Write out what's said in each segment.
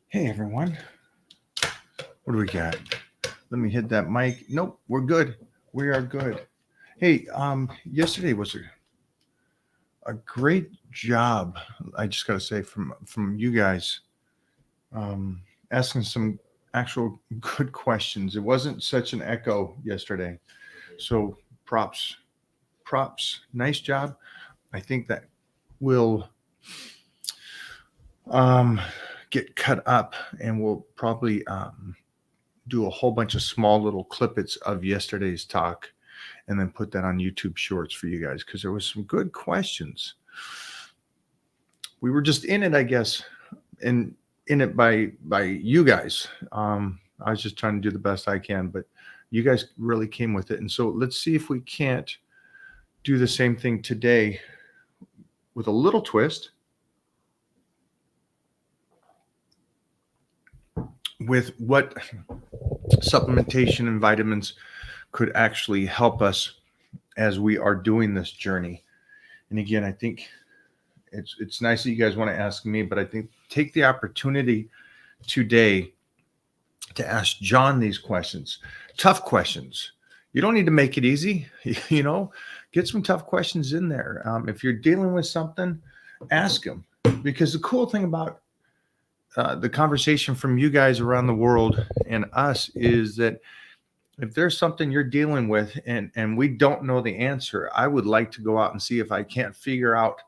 Hey, everyone. What do we got? Let me hit that mic. Nope, we're good. We are good. Hey, yesterday was a great job. I just got to say from you guys, um, asking some actual good questions. It wasn't such an echo yesterday, so props, props. Nice job. I think that will um, get cut up, and we'll probably do a whole bunch of small little clippets of yesterday's talk and then put that on YouTube Shorts for you guys because there was some good questions. We were just in it, I guess, and in it by you guys. I was just trying to do the best I can, but you guys really came with it. And so let's see if we can't do the same thing today with a little twist with what supplementation and vitamins could actually help us as we are doing this journey. And again, I think it's nice that you guys want to ask me, but I think take the opportunity today to ask John these questions, tough questions. You don't need to make it easy, get some tough questions in there. If you're dealing with something, ask him, because the cool thing about the conversation from you guys around the world and us is that if there's something you're dealing with and we don't know the answer, I would like to go out and see if I can't figure out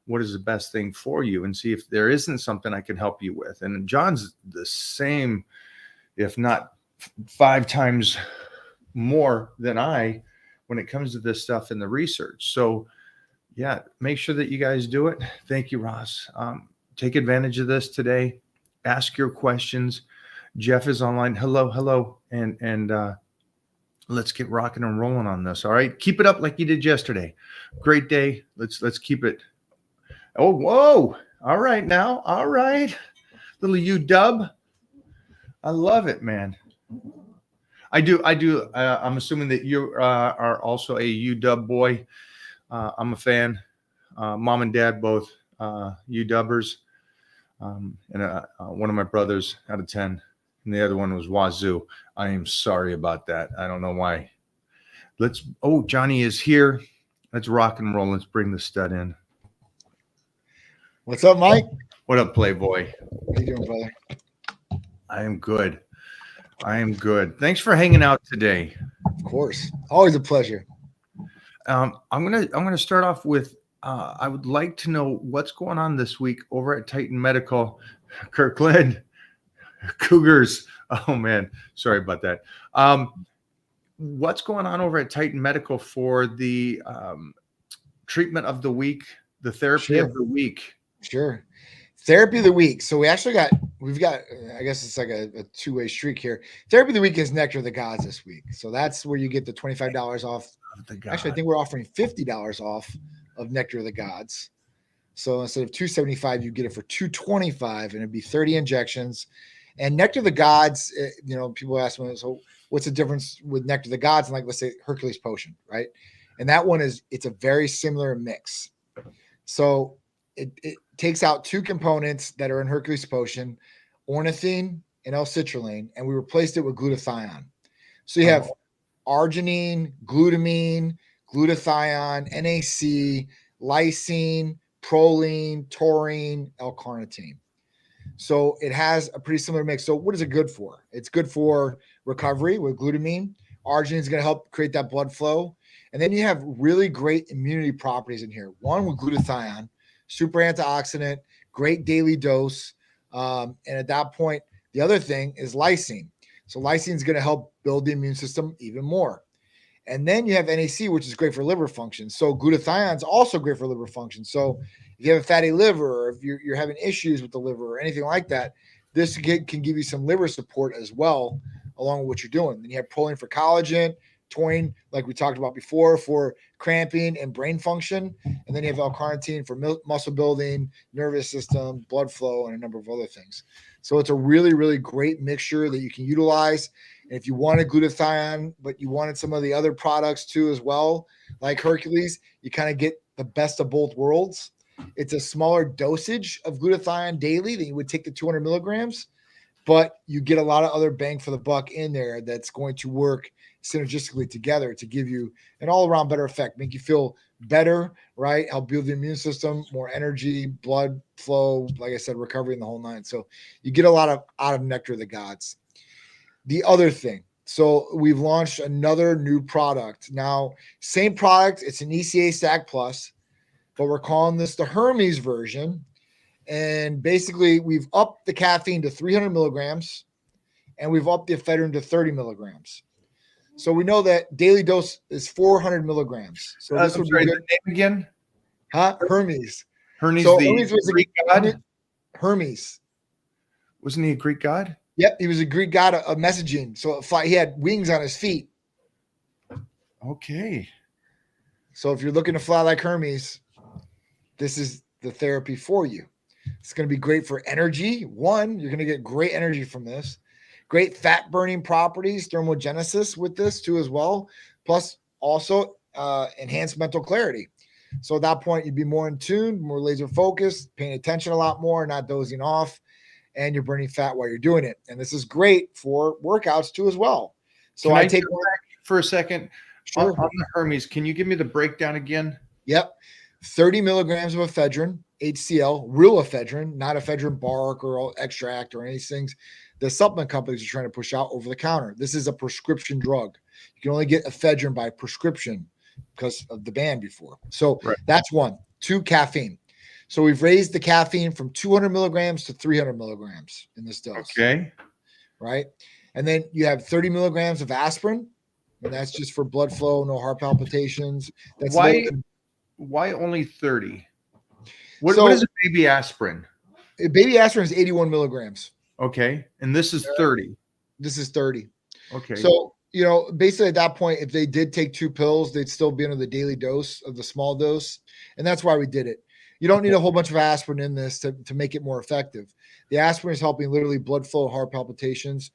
what is the best thing for you and see if there isn't something I can help you with. And John's the same, if not 5 times more than I when it comes to this stuff in the research. So yeah, make sure that you guys do it. Thank you, Ross. Take advantage of this today. Ask your questions. Jeff is online. Hello. And let's get rocking and rolling on this. All right. Keep it up like you did yesterday. Great day. Let's keep it. Oh, whoa. All right now. All right. Little UW. I love it, man. I do. I'm assuming that you are also a UW boy. I'm a fan. Mom and dad, both UWers. And one of my brothers out of 10, and the other one was Wazoo. I am sorry about that. I don't know why. Johnny is here. Let's rock and roll. Let's bring the stud in. What's up, Mike? What up, Playboy? How you doing, brother? I am good. Thanks for hanging out today. Of course, always a pleasure. I'm gonna start off with. I would like to know what's going on this week over at Titan Medical. Kirkland Cougars. Oh man, sorry about that. What's going on over at Titan Medical for the treatment of the week, the therapy of the week? Sure. Therapy of the week. So we've got, I guess it's like a two-way streak here. Therapy of the week is Nectar of the Gods this week. So that's where you get the $25 off. Actually, I think we're offering $50 off of Nectar of the Gods. So instead of $275, you get it for $225, and it'd be 30 injections. And Nectar of the Gods, people ask me, so what's the difference with Nectar of the Gods and, like, let's say Hercules Potion, right? And that one it's a very similar mix. So it takes out 2 components that are in Hercules Potion, ornithine and L-citrulline, and we replaced it with glutathione. So you have arginine, glutamine, glutathione, NAC, lysine, proline, taurine, L-carnitine. So it has a pretty similar mix. So what is it good for? It's good for recovery with glutamine. Arginine is going to help create that blood flow. And then you have really great immunity properties in here. One with glutathione, super antioxidant, great daily dose. And at that point, the other thing is lysine. So lysine is going to help build the immune system even more. And then you have NAC, which is great for liver function. So glutathione is also great for liver function. So if you have a fatty liver, or if you're having issues with the liver or anything like that, this can give you some liver support as well, along with what you're doing. Then you have proline for collagen, taurine, like we talked about before, for cramping and brain function. And then you have L-carnitine for muscle building, nervous system, blood flow, and a number of other things. So it's a really, really great mixture that you can utilize. And if you wanted glutathione, but you wanted some of the other products too as well, like Hercules, you kind of get the best of both worlds. It's a smaller dosage of glutathione daily than you would take the 200 milligrams, but you get a lot of other bang for the buck in there that's going to work synergistically together to give you an all-around better effect, make you feel better, right? Help build the immune system, more energy, blood flow, like I said, recovery in the whole nine. So you get a lot of out of Nectar of the Gods. The other thing, so we've launched another new product. Now, same product, it's an ECA Stack Plus, but we're calling this the Hermes version. And basically, we've upped the caffeine to 300 milligrams, and we've upped the ephedrine to 30 milligrams. So we know that daily dose is 400 milligrams. So this would be good. The name again? Huh? Hermes. Hermes, So the Hermes was Greek god? Hermes. Wasn't he a Greek god? Yep, he was a Greek god of messaging. So he had wings on his feet. Okay. So if you're looking to fly like Hermes, this is the therapy for you. It's going to be great for energy. One, you're going to get great energy from this. Great fat burning properties, thermogenesis with this too as well. Plus also enhanced mental clarity. So at that point, you'd be more in tune, more laser focused, paying attention a lot more, not dozing off, and you're burning fat while you're doing it. And this is great for workouts too as well. So Can I take one back for a second. Sure. On the Hermes, can you give me the breakdown again? Yep. 30 milligrams of ephedrine, HCl, real ephedrine, not ephedrine bark or extract or any things the supplement companies are trying to push out over the counter. This is a prescription drug. You can only get ephedrine by prescription because of the ban before. So That's one. 2, caffeine. So we've raised the caffeine from 200 milligrams to 300 milligrams in this dose. Okay. Right. And then you have 30 milligrams of aspirin, and that's just for blood flow, no heart palpitations. That's why only 30? What is a baby aspirin? Baby aspirin is 81 milligrams. Okay. And this is 30. This is 30. Okay. So, basically at that point, if they did take 2 pills, they'd still be under the daily dose of the small dose. And that's why we did it. You don't need a whole bunch of aspirin in this to make it more effective. The aspirin is helping literally blood flow, heart palpitations.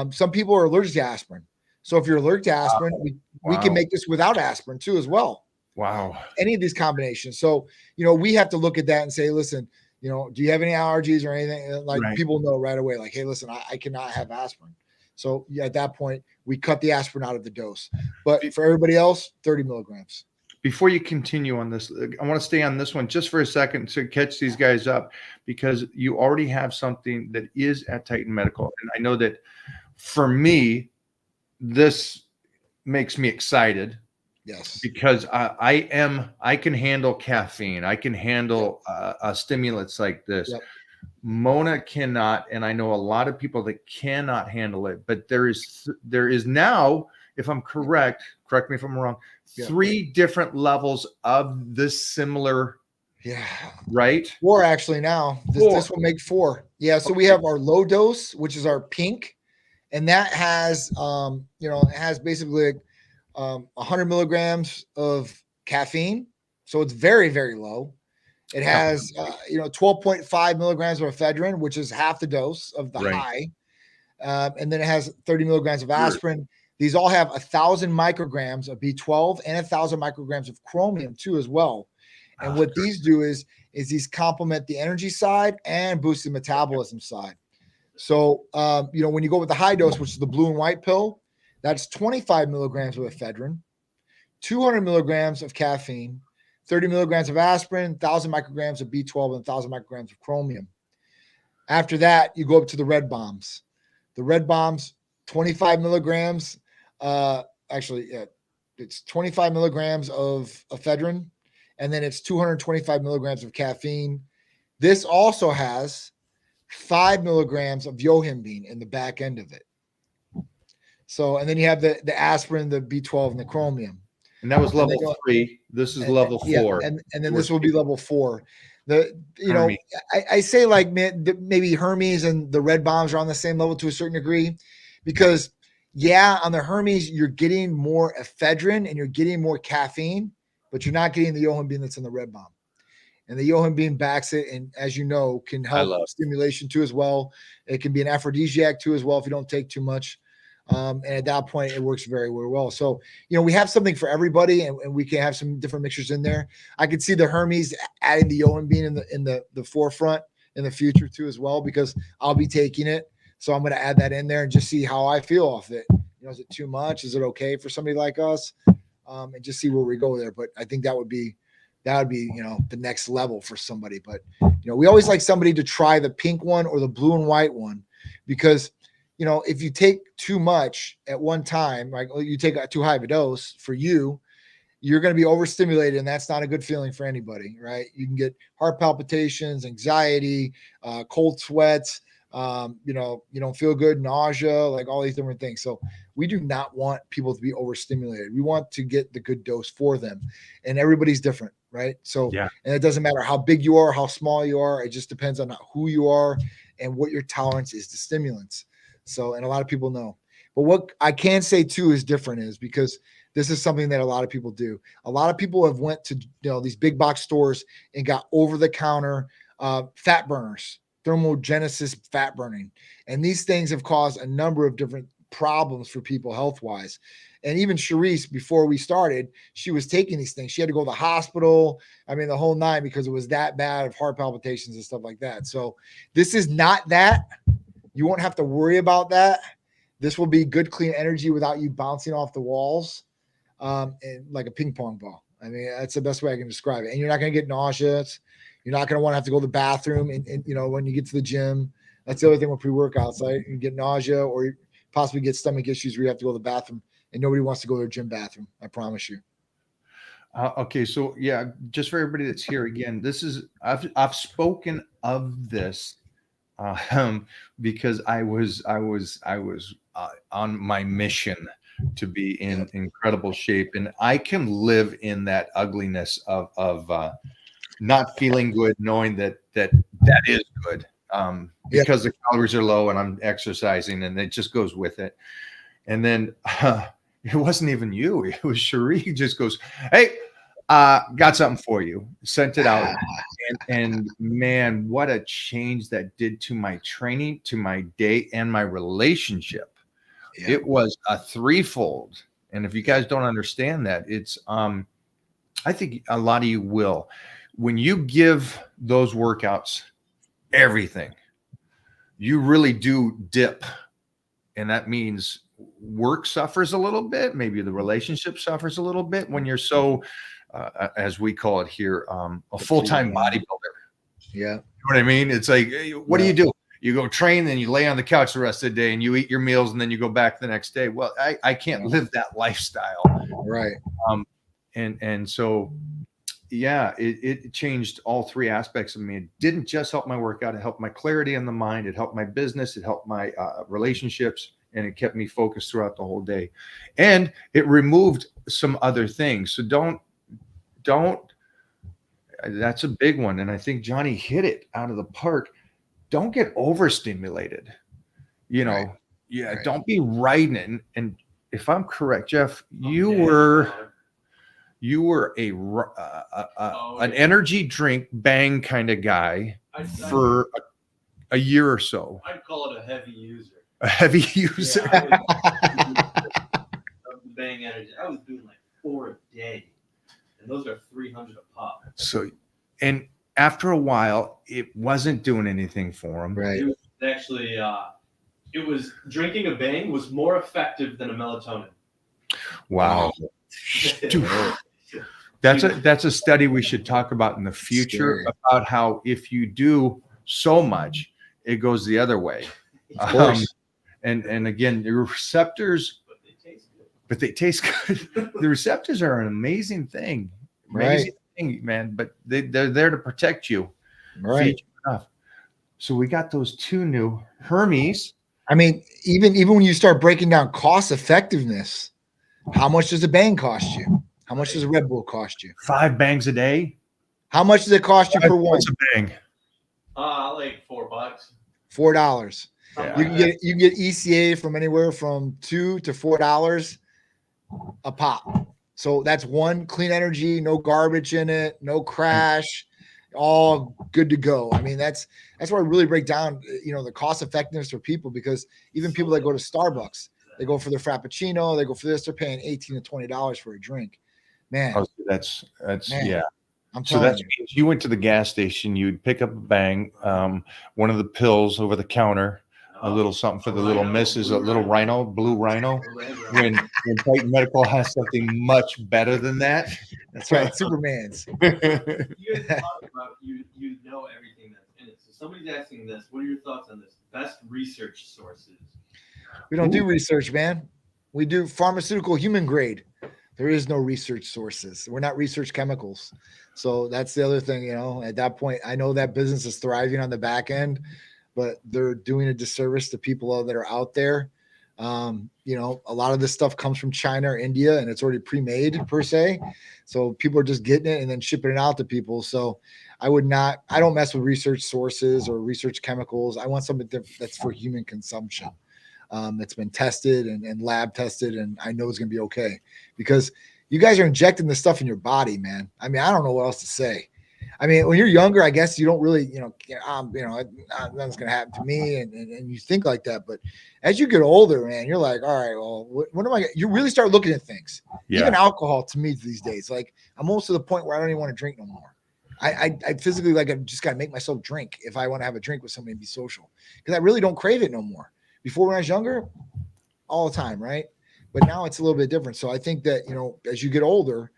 Some people are allergic to aspirin. So if you're allergic to aspirin, we can make this without aspirin too as well. Wow. Any of these combinations. So, we have to look at that and say, listen, do you have any allergies or anything? Like people know right away, like, hey, listen, I cannot have aspirin. So at that point, we cut the aspirin out of the dose. But for everybody else, 30 milligrams. Before you continue on this, I want to stay on this one just for a second to catch these guys up, because you already have something that is at Titan Medical. And I know that for me, this makes me excited. Yes. Because I can handle caffeine. I can handle stimulants like this. Yep. Mona cannot, and I know a lot of people that cannot handle it. But there is now, if I'm correct me if I'm wrong, 3 different levels of this similar. Yeah. Right. 4 actually now. This will make 4. Yeah. So we have our low dose, which is our pink, and that has it has basically 100 milligrams of caffeine. So it's very, very low. It has, 12.5 milligrams of ephedrine, which is half the dose of the high. And then it has 30 milligrams of aspirin. These all have 1,000 micrograms of B12 and 1,000 micrograms of chromium too, as well. And what these do is these complement the energy side and boost the metabolism side. So, when you go with the high dose, which is the blue and white pill, that's 25 milligrams of ephedrine, 200 milligrams of caffeine, 30 milligrams of aspirin, 1,000 micrograms of B12, and 1,000 micrograms of chromium. After that, you go up to the red bombs. The red bombs, 25 milligrams. It's 25 milligrams of ephedrine, and then it's 225 milligrams of caffeine. This also has 5 milligrams of yohimbine in the back end of it. So, and then you have the aspirin, the B12, and the chromium. And that was level 3. This is level 4. Yeah, and then this will be level 4. I say like maybe Hermes and the red bombs are on the same level to a certain degree, because on the Hermes you're getting more ephedrine and you're getting more caffeine, but you're not getting the yohimbine that's in the red bomb. And the yohimbine backs it, and as you know, can help stimulation too as well. It can be an aphrodisiac too as well if you don't take too much. And at that point, it works very, very well. So, we have something for everybody, and we can have some different mixtures in there. I could see the Hermes adding the being in the forefront in the future too, as well, because I'll be taking it. So I'm going to add that in there and just see how I feel off it. Is it too much? Is it okay for somebody like us? And just see where we go there. But I think that would be, the next level for somebody. But, we always like somebody to try the pink one or the blue and white one, because, if you take too much at one time, like you take too high of a dose for you, you're going to be overstimulated, and that's not a good feeling for anybody, right? You can get heart palpitations, anxiety, cold sweats, you don't feel good, nausea, like all these different things. So we do not want people to be overstimulated. We want to get the good dose for them, and everybody's different, right? So, Yeah. And it doesn't matter how big you are, how small you are. It just depends on who you are and what your tolerance is to stimulants. So, and a lot of people know, but what I can say too is different is because this is something that a lot of people do. A lot of people have went to these big box stores and got over the counter fat burners, thermogenesis fat burning. And these things have caused a number of different problems for people health-wise. And even Charisse, before we started, she was taking these things. She had to go to the hospital. I mean, the whole nine, because it was that bad of heart palpitations and stuff like that. So this is not that. You won't have to worry about that. This will be good, clean energy without you bouncing off the walls and like a ping pong ball. I mean, that's the best way I can describe it. And you're not going to get nauseous. You're not going to want to have to go to the bathroom. And when you get to the gym, that's the other thing with pre-workouts. Like you get nausea or you possibly get stomach issues where you have to go to the bathroom. And nobody wants to go to a gym bathroom. I promise you. Okay, so yeah, just for everybody that's here again, I've spoken of this because I was on my mission to be in incredible shape, and I can live in that ugliness of not feeling good, knowing that is good because the calories are low and I'm exercising, and it just goes with it. And then it wasn't even you; it was Cherie. Just goes, "Hey, got something for you." Sent it out. And man, what a change that did to my training, to my day, and my relationship. Yeah. It was a threefold. And if you guys don't understand that, it's I think a lot of you will. When you give those workouts everything, you really do dip. And that means work suffers a little bit. Maybe the relationship suffers a little bit when you're so as we call it here, a full-time bodybuilder. Yeah. You know what I mean? It's like, what do you do? You go train, then you lay on the couch the rest of the day and you eat your meals and then you go back the next day. Well, I can't live that lifestyle. Right. And so, yeah, it changed all three aspects of me. It didn't just help my workout. It helped my clarity in the mind. It helped my business. It helped my relationships. And it kept me focused throughout the whole day. And it removed some other things. So don't, that's a big one. And I think Johnny hit it out of the park. Don't get overstimulated, Right. Don't be riding. And if I'm correct, Jeff, you were an energy drink bang kind of guy for a year or so. I'd call it a heavy user. A heavy user. Yeah, of the bang energy. I was doing like 4 a day. And those are 300 a pop. So, and after a while, it wasn't doing anything for him. Right. It was actually, it was drinking a bang was more effective than a melatonin. Wow. That's a study we should talk about in the future. Scary. About how if you do so much, it goes the other way. Of course. And again, your receptors, but they taste good. The receptors are an amazing thing. Amazing thing, man. But they're there to protect you. Right. Feed you enough. So we got those two new Hermes. I mean, even when you start breaking down cost effectiveness, how much does a bang cost you? How much does a Red Bull cost you? 5 bangs a day. How much does it cost you per one? What's a bang? Like $4. $4. Yeah. You can get ECA from anywhere from $2 to $4 a pop. So that's one clean energy, no garbage in it, no crash, all good to go. I mean, that's why I really break down, the cost effectiveness for people, because even people that go to Starbucks, They go for their Frappuccino. They go for this. They're paying $18 to $20 for a drink. Man, Oh, that's man, yeah. I'm So telling that you. means you went to the gas station, you'd pick up a Bang, one of the pills over the counter, a little something for the little misses, a little Rhino, blue Rhino. When Titan Medical has something much better than that. That's right. Superman's. You guys talk about you know everything that's in it. So somebody's asking this. What are your thoughts on this? Best research sources. We don't do research, man. We do pharmaceutical human grade. There is no research sources. We're not research chemicals. So that's the other thing, at that point, I know that business is thriving on the back end, but they're doing a disservice to people that are out there. A lot of this stuff comes from China or India and it's already pre-made per se. So people are just getting it and then shipping it out to people. So I don't mess with research sources or research chemicals. I want something that's for human consumption. That's been tested and lab tested, and I know it's going to be okay because you guys are injecting this stuff in your body, man. I mean, I don't know what else to say. I mean, when you're younger, I guess you don't really, nothing's going to happen to me, and you think like that. But as you get older, man, you're like, all right, well, what am I? You really start looking at things. Yeah. Even alcohol to me these days, like I'm almost to the point where I don't even want to drink no more. I physically I just got to make myself drink if I want to have a drink with somebody and be social because I really don't crave it no more. Before when I was younger, all the time, right? But now it's a little bit different. So I think that, as you get older,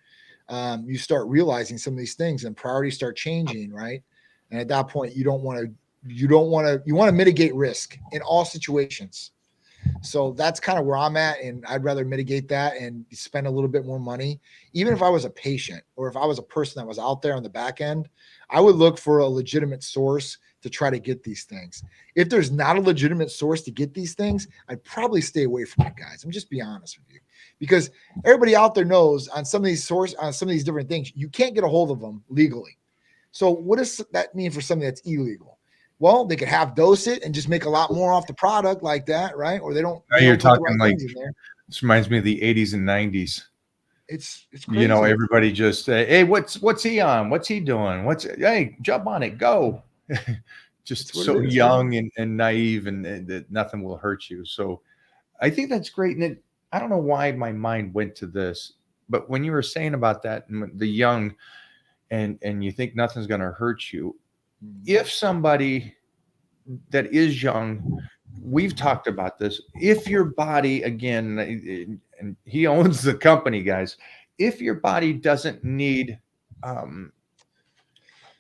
you start realizing some of these things and priorities start changing, right? And at that point, you want to mitigate risk in all situations. So that's kind of where I'm at. And I'd rather mitigate that and spend a little bit more money. Even if I was a patient or if I was a person that was out there on the back end, I would look for a legitimate source to try to get these things. If there's not a legitimate source to get these things, I'd probably stay away from it, guys. I'm just being honest with you, because everybody out there knows on some of these different things, you can't get a hold of them legally. So what does that mean for something that's illegal? Well, they could half dose it and just make a lot more off the product like that, right? Or they don't. Now you're put the talking right like things in there. this reminds me of the 80s and 90s. It's crazy. Everybody just hey, what's he on? What's he doing? Hey, jump on it, go. Just so young and naive and that nothing will hurt you. So I think that's great. And I don't know why my mind went to this, but when you were saying about that and the young and you think nothing's going to hurt you, if somebody that is young, we've talked about this, if your body, again, and he owns the company, guys, if your body doesn't need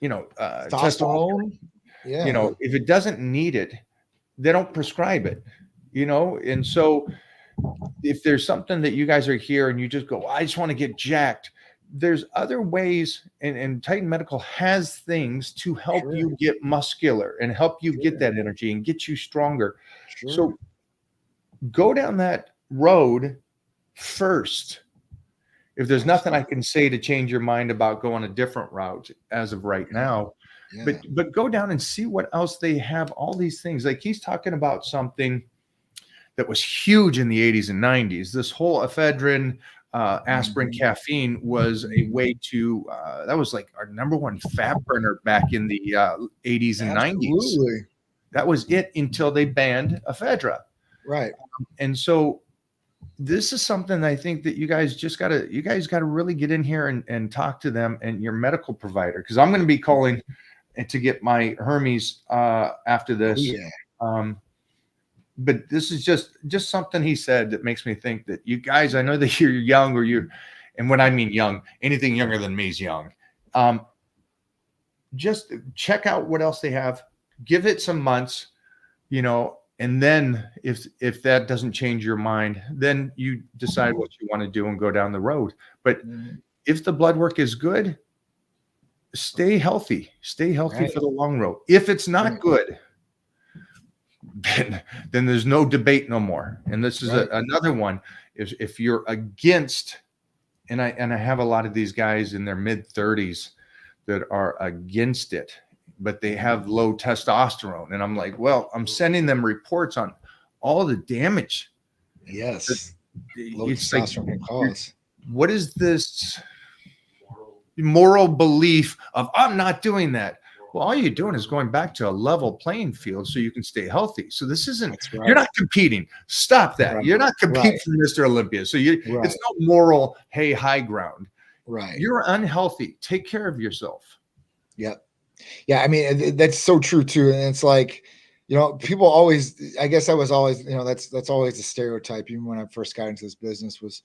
testosterone, if it doesn't need it, they don't prescribe it, and so if there's something that you guys are here and you just go, I just want to get jacked, there's other ways, and Titan Medical has things to help you get muscular and help you get that energy and get you stronger. So go down that road first. If there's nothing I can say to change your mind about going a different route as of right now, but go down and see what else they have. All these things, like he's talking about something that was huge in the 80s and 90s. This whole ephedrine, aspirin, caffeine was a way to that was like our number one fat burner back in the 80s and 90s. That was it until they banned ephedra. Right. And so this is something I think that you guys got to really get in here and talk to them and your medical provider, because I'm going to be calling to get my Hermes after this. But this is just something he said that makes me think that you guys, I know that you're young, and when I mean young, anything younger than me is young. Just check out what else they have, give it some months, and then if that doesn't change your mind, then you decide what you want to do and go down the road. But if the blood work is good, stay healthy for the long road. If it's not good, then there's no debate no more. And this is another one. If you're against, and I have a lot of these guys in their mid-30s that are against it, but they have low testosterone. And I'm like, well, I'm sending them reports on all the damage. Yes. Low It's testosterone can cause. What is this moral belief of I'm not doing that? Well, all you're doing is going back to a level playing field so you can stay healthy. So this isn't, That's right. you're not competing. Stop that. Right. You're not competing Right. for Mr. Olympia. So it's Right. no moral, hey, high ground. Right. You're unhealthy. Take care of yourself. Yep. Yeah. I mean, that's so true too. And it's like, you know, people always, I guess I was always, you know, that's always the stereotype. Even when I first got into this business was,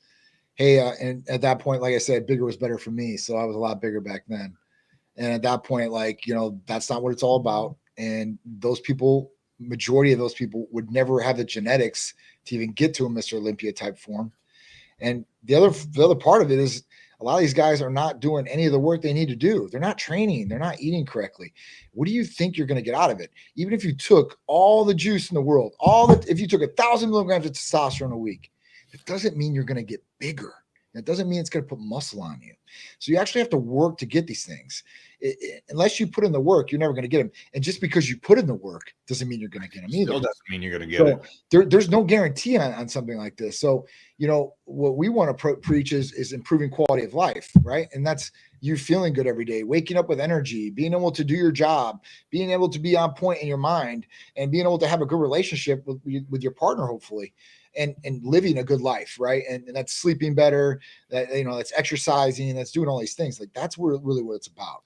hey, and at that point, like I said, bigger was better for me. So I was a lot bigger back then. And at that point, like, you know, that's not what it's all about. And those people, majority of those people would never have the genetics to even get to a Mr. Olympia type form. And the other part of it is a lot of these guys are not doing any of the work they need to do. They're not training. They're not eating correctly. What do you think you're going to get out of it? Even if you took all the juice in the world, if you took 1,000 milligrams of testosterone a week, it doesn't mean you're going to get bigger. That doesn't mean it's going to put muscle on you. So you actually have to work to get these things. Unless you put in the work, you're never going to get them. And just because you put in the work doesn't mean you're going to get them either. Still doesn't mean you're going to get it. There's no guarantee on something like this. So, you know, what we want to preach is improving quality of life, right? And that's you feeling good every day, waking up with energy, being able to do your job, being able to be on point in your mind, and being able to have a good relationship with your partner, hopefully. And living a good life, right? And that's sleeping better, that, you know, that's exercising, that's doing all these things. Like that's really what it's about.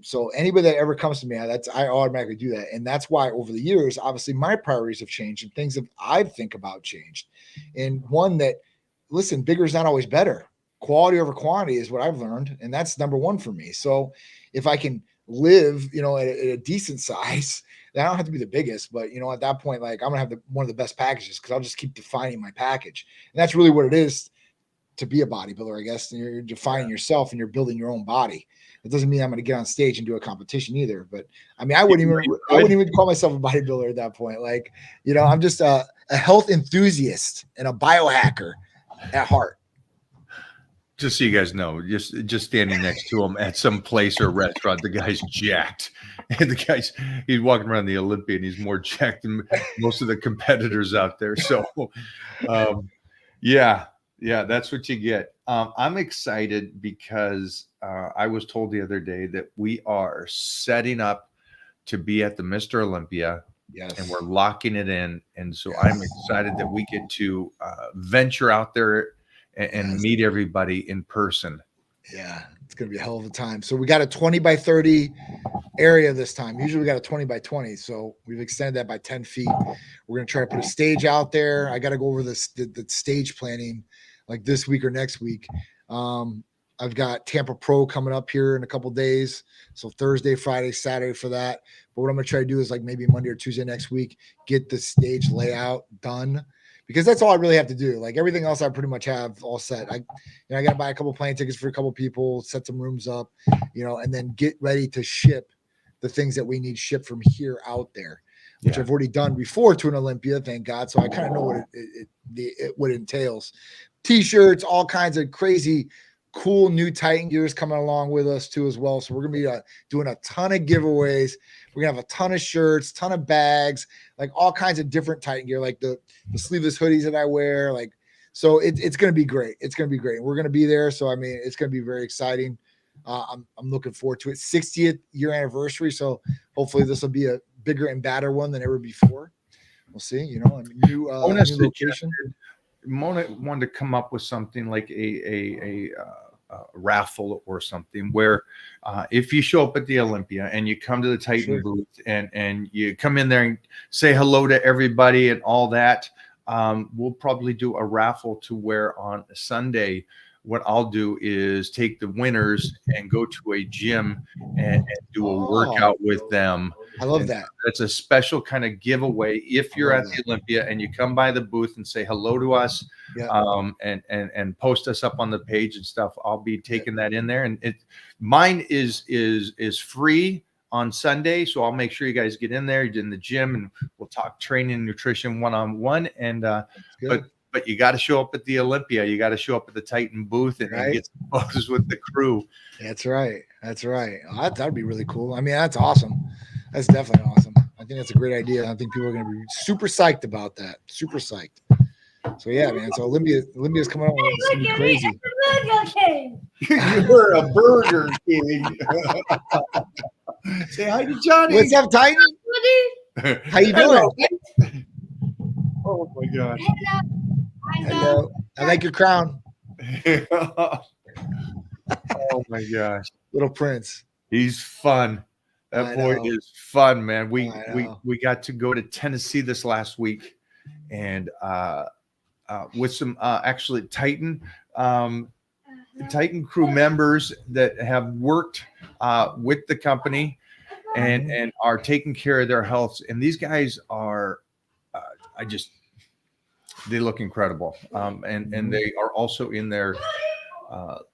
So anybody that ever comes to me, I automatically do that. And that's why over the years, obviously my priorities have changed and things that I think about changed. And one that, listen, bigger is not always better. Quality over quantity is what I've learned. And that's number one for me. So if I can live, you know, at a decent size, I don't have to be the biggest, but you know, at that point, like I'm gonna have one of the best packages because I'll just keep defining my package. And that's really what it is to be a bodybuilder, I guess. And you're defining yourself and you're building your own body. It doesn't mean I'm gonna get on stage and do a competition either. But I mean, I wouldn't even call myself a bodybuilder at that point. Like, you know, I'm just a health enthusiast and a biohacker at heart. Just so you guys know, just standing next to him at some place or restaurant, the guy's jacked. And he's walking around the Olympia and he's more jacked than most of the competitors out there. So, yeah, that's what you get. I'm excited because I was told the other day that we are setting up to be at the Mr. Olympia. Yes. And we're locking it in. And so I'm excited that we get to venture out there and meet everybody in person. Yeah, it's going to be a hell of a time. So we got a 20 by 30 area this time. Usually we got a 20 by 20. So we've extended that by 10 feet. We're going to try to put a stage out there. I got to go over the stage planning like this week or next week. I've got Tampa Pro coming up here in a couple days. So Thursday, Friday, Saturday for that. But what I'm going to try to do is like maybe Monday or Tuesday next week, get the stage layout done. Because that's all I really have to do. Like everything else I pretty much have all set. I got to buy a couple plane tickets for a couple people, set some rooms up, you know, and then get ready to ship the things that we need shipped from here out there, which I've already done before to an Olympia, thank God. So I kind of know what it entails. T-shirts, all kinds of crazy, cool new Titan gears coming along with us too as well. So we're going to be doing a ton of giveaways. We're going to have a ton of shirts, ton of bags, like all kinds of different Titan gear, like the sleeveless hoodies that I wear. Like, so it's going to be great. It's going to be great. We're going to be there. So, I mean, it's going to be very exciting. I'm looking forward to it. 60th year anniversary. So hopefully this will be a bigger and badder one than ever before. We'll see, you know, a new location. Mona wanted to come up with something like a raffle or something where if you show up at the Olympia and you come to the Titan booth and you come in there and say hello to everybody and all that, we'll probably do a raffle to where on Sunday, what I'll do is take the winners and go to a gym and do a workout with them. I love that. That's a special kind of giveaway. If you're at the Olympia and you come by the booth and say hello to us, and post us up on the page and stuff, I'll be taking that in there. And mine is free on Sunday, so I'll make sure you guys get in there in the gym and we'll talk training and nutrition one-on-one. And but you got to show up at the Olympia. You got to show up at the Titan booth and get some photos with the crew. That's right. That's right. Oh, that'd be really cool. I mean, that's awesome. That's definitely awesome. I think that's a great idea. I think people are going to be super psyched about that. Super psyched. So yeah, man. So Olympia's coming out. It's going to be crazy. You're a Burger King. Say hi to Johnny. What's up, Titan? How you doing? Oh my gosh. Hello. I like your crown, Oh my gosh. little prince. He's fun. That I boy know. is fun, man. We I we know. we got to go to Tennessee this last week, and with some actually Titan crew members that have worked with the company and are taking care of their health. And these guys are, they look incredible. And they are also in their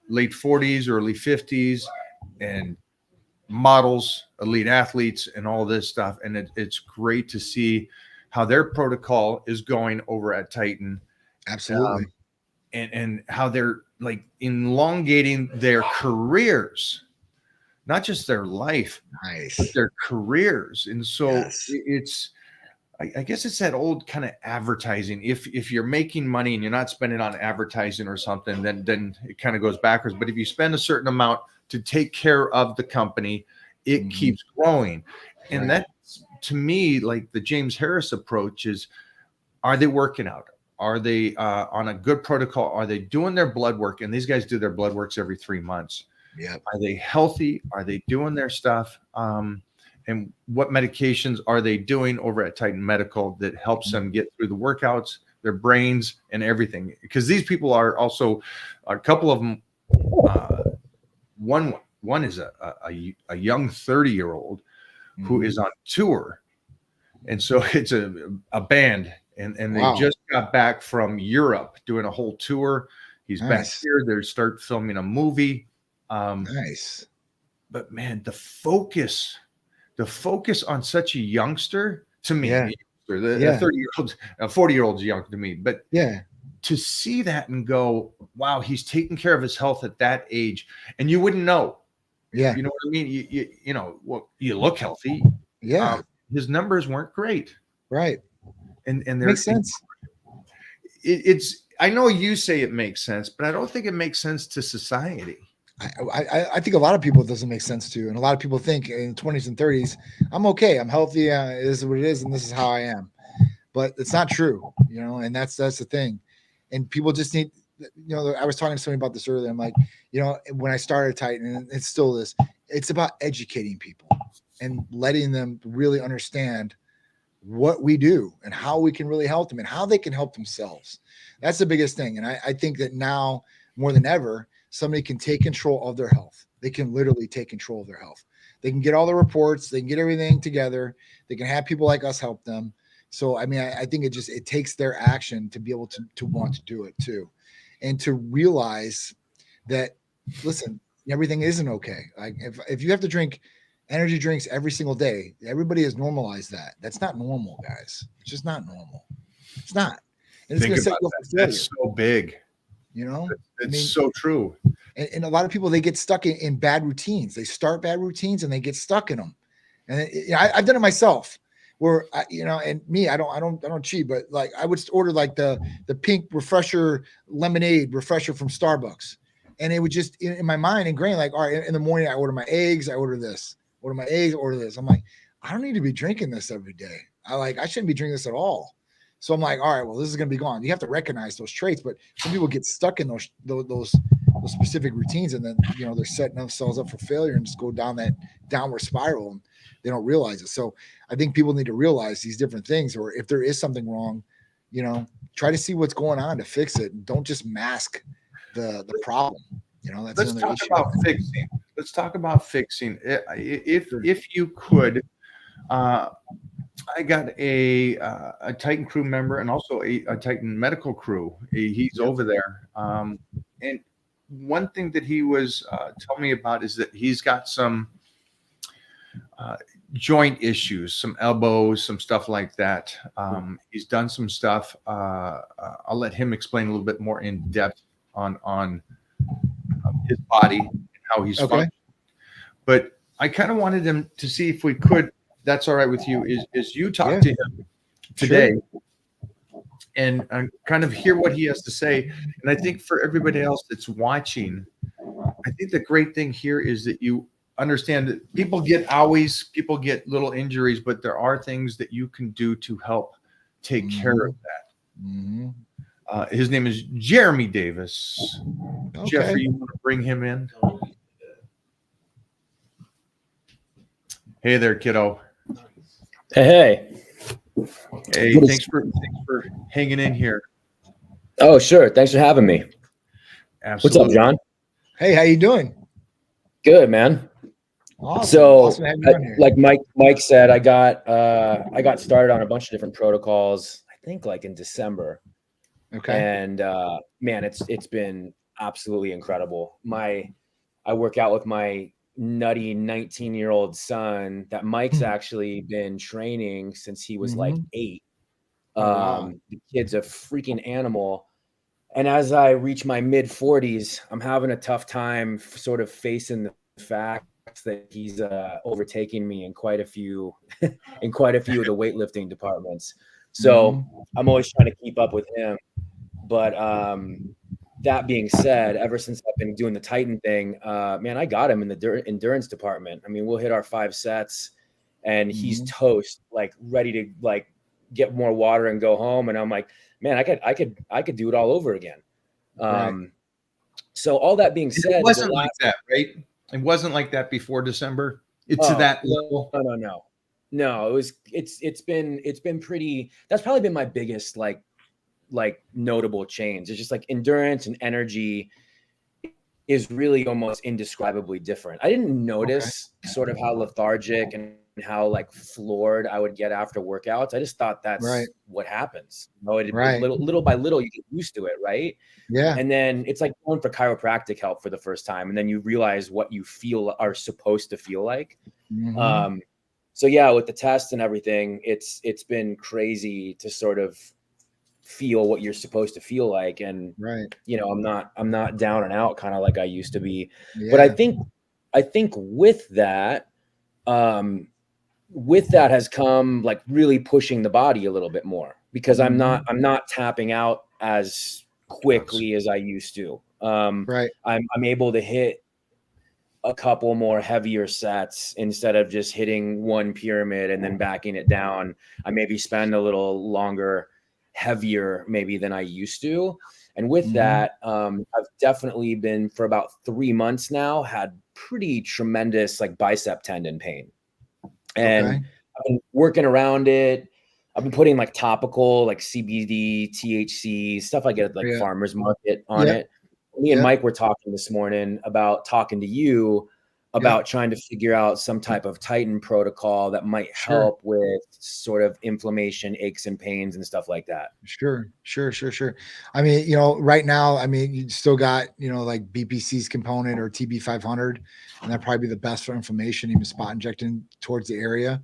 late 40s, early 50s, and models, elite athletes, and all this stuff. And it's great to see how their protocol is going over at Titan. Absolutely. And how they're like elongating their careers, not just their life, Nice. but their careers. And so Yes. it's, I guess it's that old kind of advertising. If you're making money and you're not spending on advertising or something, then it kind of goes backwards. But if you spend a certain amount to take care of the company, it keeps growing. And Right. that's, to me, like the James Harris approach is, are they working out? Are they on a good protocol? Are they doing their blood work? And these guys do their blood works every 3 months. Yep. Are they healthy? Are they doing their stuff? And what medications are they doing over at Titan Medical that helps them get through the workouts, their brains, and everything? Because these people are also, a couple of them, one is a young 30-year-old who is on tour. And so it's a band, and they Wow. just got back from Europe doing a whole tour. He's back Nice. here. They start filming a movie. Nice. But man, the focus on such a youngster, to me, Yeah. the Yeah. 30-year-old, 40-year-old is young to me, but Yeah. to see that and go, wow, he's taking care of his health at that age, and you wouldn't know. Yeah. You know what I mean? You know, well, you look healthy. Yeah. His numbers weren't great, Right. and Makes sense. it's. I know you say it makes sense, but I don't think it makes sense to society. I think a lot of people it doesn't make sense to, and a lot of people think in 20s and 30s, I'm okay, I'm healthy, it is what it is, and this is how I am. But it's not true, you know, and that's the thing. And people just need, you know, I was talking to somebody about this earlier. I'm like, you know, when I started Titan, and it's still this, it's about educating people and letting them really understand what we do and how we can really help them and how they can help themselves. That's the biggest thing. And I think that now more than ever, somebody can take control of their health. They can literally take control of their health. They can get all the reports, they can get everything together. They can have people like us help them. So, I mean, I think it takes their action to be able to want to do it too. And to realize that, listen, everything isn't okay. Like if you have to drink energy drinks every single day, everybody has normalized that. That's not normal, guys. It's just not normal. It's not. And it's going to set you up for failure. That's so big. You know, it's so true. And a lot of people, they get stuck in bad routines. They start bad routines and they get stuck in them. And I've done it myself. Where you know, and me, I don't cheat, but like I would order like the pink refresher lemonade refresher from Starbucks, and it would just in my mind ingrain like, all right, in the morning I order my eggs, I order this, order my eggs, order this. I'm like, I don't need to be drinking this every day. I shouldn't be drinking this at all. So I'm like, all right, well, this is gonna be gone. You have to recognize those traits, but some people get stuck in those specific routines, and then you know they're setting themselves up for failure and just go down that downward spiral, and they don't realize it. So I think people need to realize these different things, or if there is something wrong, you know, try to see what's going on to fix it, and don't just mask the problem. You know, that's another issue. Let's talk about fixing. If you could. I got a Titan crew member and also a Titan medical crew. He's over there. And one thing that he was telling me about is that he's got some joint issues, some elbows, some stuff like that. He's done some stuff. I'll let him explain a little bit more in depth on his body and how he's functioning. But I kind of wanted him to see if we could. That's all right with you. Is you talk to him today and kind of hear what he has to say. And I think for everybody else that's watching, I think the great thing here is that you understand that people get little injuries, but there are things that you can do to help take care of that. Mm-hmm. His name is Jeremy Davis. Okay. Jeffrey, you want to bring him in? Hey there, kiddo. Hey. Hey, thanks for hanging in here. Oh, sure. Thanks for having me. Absolutely. What's up, John? Hey, how you doing? Good, man. Awesome. So, Awesome to have you on here. like Mike said, I got started on a bunch of different protocols. I think like in December. Okay. And man, it's been absolutely incredible. I work out with my nutty 19-year-old son that Mike's actually been training since he was like 8. Wow. The kid's a freaking animal. And as I reach my mid 40s, I'm having a tough time sort of facing the fact that he's overtaking me in quite a few of the weightlifting departments. So I'm always trying to keep up with him. But that being said, ever since I've been doing the Titan thing, man, I got him in the endurance department. I mean, we'll hit our 5 sets and he's toast, like ready to like get more water and go home. And I'm like, man, I could do it all over again. Right. So all that being said, it wasn't like that, right? It wasn't like that before December. It's to that level. No. It's been pretty. That's probably been my biggest like notable change. It's just like endurance and energy is really almost indescribably different. I didn't notice sort of how lethargic and how like floored I would get after workouts. I just thought that's what happens. You know, little by little you get used to it, right? Yeah. And then it's like going for chiropractic help for the first time, and then you realize what you feel are supposed to feel like. So yeah, with the test and everything, it's been crazy to sort of feel what you're supposed to feel like. And you know, I'm not down and out kind of like I used to be. But I think with that has come like really pushing the body a little bit more, because I'm not tapping out as quickly as I used to. I'm able to hit a couple more heavier sets instead of just hitting one pyramid and then backing it down. I maybe spend a little longer, heavier maybe than I used to. And with that, I've definitely been for about 3 months now, had pretty tremendous like bicep tendon pain. And I've been working around it. I've been putting like topical, like CBD, THC, stuff I get at like Farmer's Market on it. Me and Mike were talking this morning about talking to you about trying to figure out some type of Titan protocol that might help with sort of inflammation, aches and pains and stuff like that. Sure. I mean, you know, right now, I mean, you still got, you know, like BPC's component or TB500, and that'd probably be the best for inflammation, even spot injecting towards the area.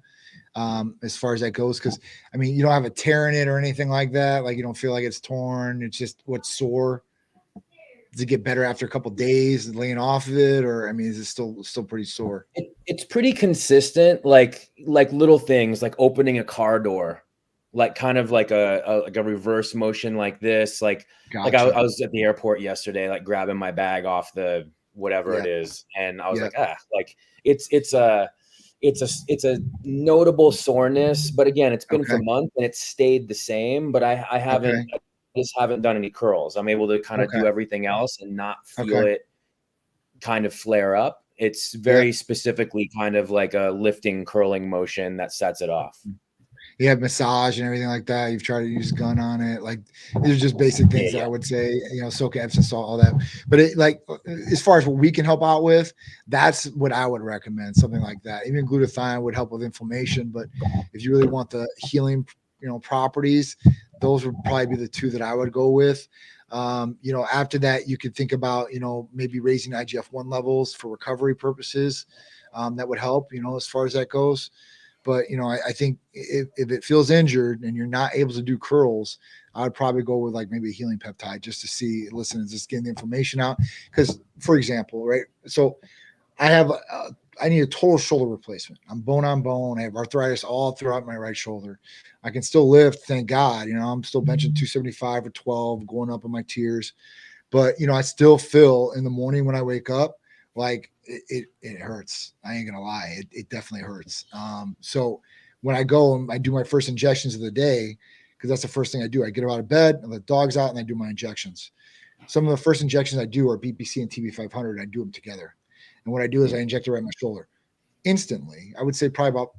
As far as that goes, because I mean, you don't have a tear in it or anything like that. Like you don't feel like it's torn. It's just what's sore. Does it get better after a couple of days laying off of it, or I mean, is it still pretty sore? It's pretty consistent, like little things, like opening a car door, like kind of like a reverse motion like this. Like I was at the airport yesterday, like grabbing my bag off the whatever it is, and I was like it's a notable soreness, but again, it's been for months and it's stayed the same. But I haven't. I just haven't done any curls. I'm able to kind of do everything else and not feel it kind of flare up. It's very specifically kind of like a lifting, curling motion that sets it off. You have massage and everything like that. You've tried to use a gun on it. Like these are just basic things that I would say, you know, soak Epsom salt, all that. But it, like, as far as what we can help out with, that's what I would recommend. Something like that. Even glutathione would help with inflammation. But if you really want the healing, you know, properties, those would probably be the two that I would go with. You know, after that, you could think about, you know, maybe raising IGF-1 levels for recovery purposes. That would help, you know, as far as that goes. But, you know, I think if it feels injured and you're not able to do curls, I would probably go with like maybe a healing peptide just to see, listen, is this getting the inflammation out? Because, for example, right, so I need a total shoulder replacement. I'm bone on bone. I have arthritis all throughout my right shoulder. I can still lift, thank God. You know, I'm still benching 275 or 12, going up on my tiers. But, you know, I still feel in the morning when I wake up like it hurts. I ain't gonna lie. It definitely hurts. So when I go and I do my first injections of the day, because that's the first thing I do. I get out of bed, I let the dogs out, and I do my injections. Some of the first injections I do are BPC and TB500, and I do them together. And what I do is I inject it right in my shoulder. Instantly, I would say probably about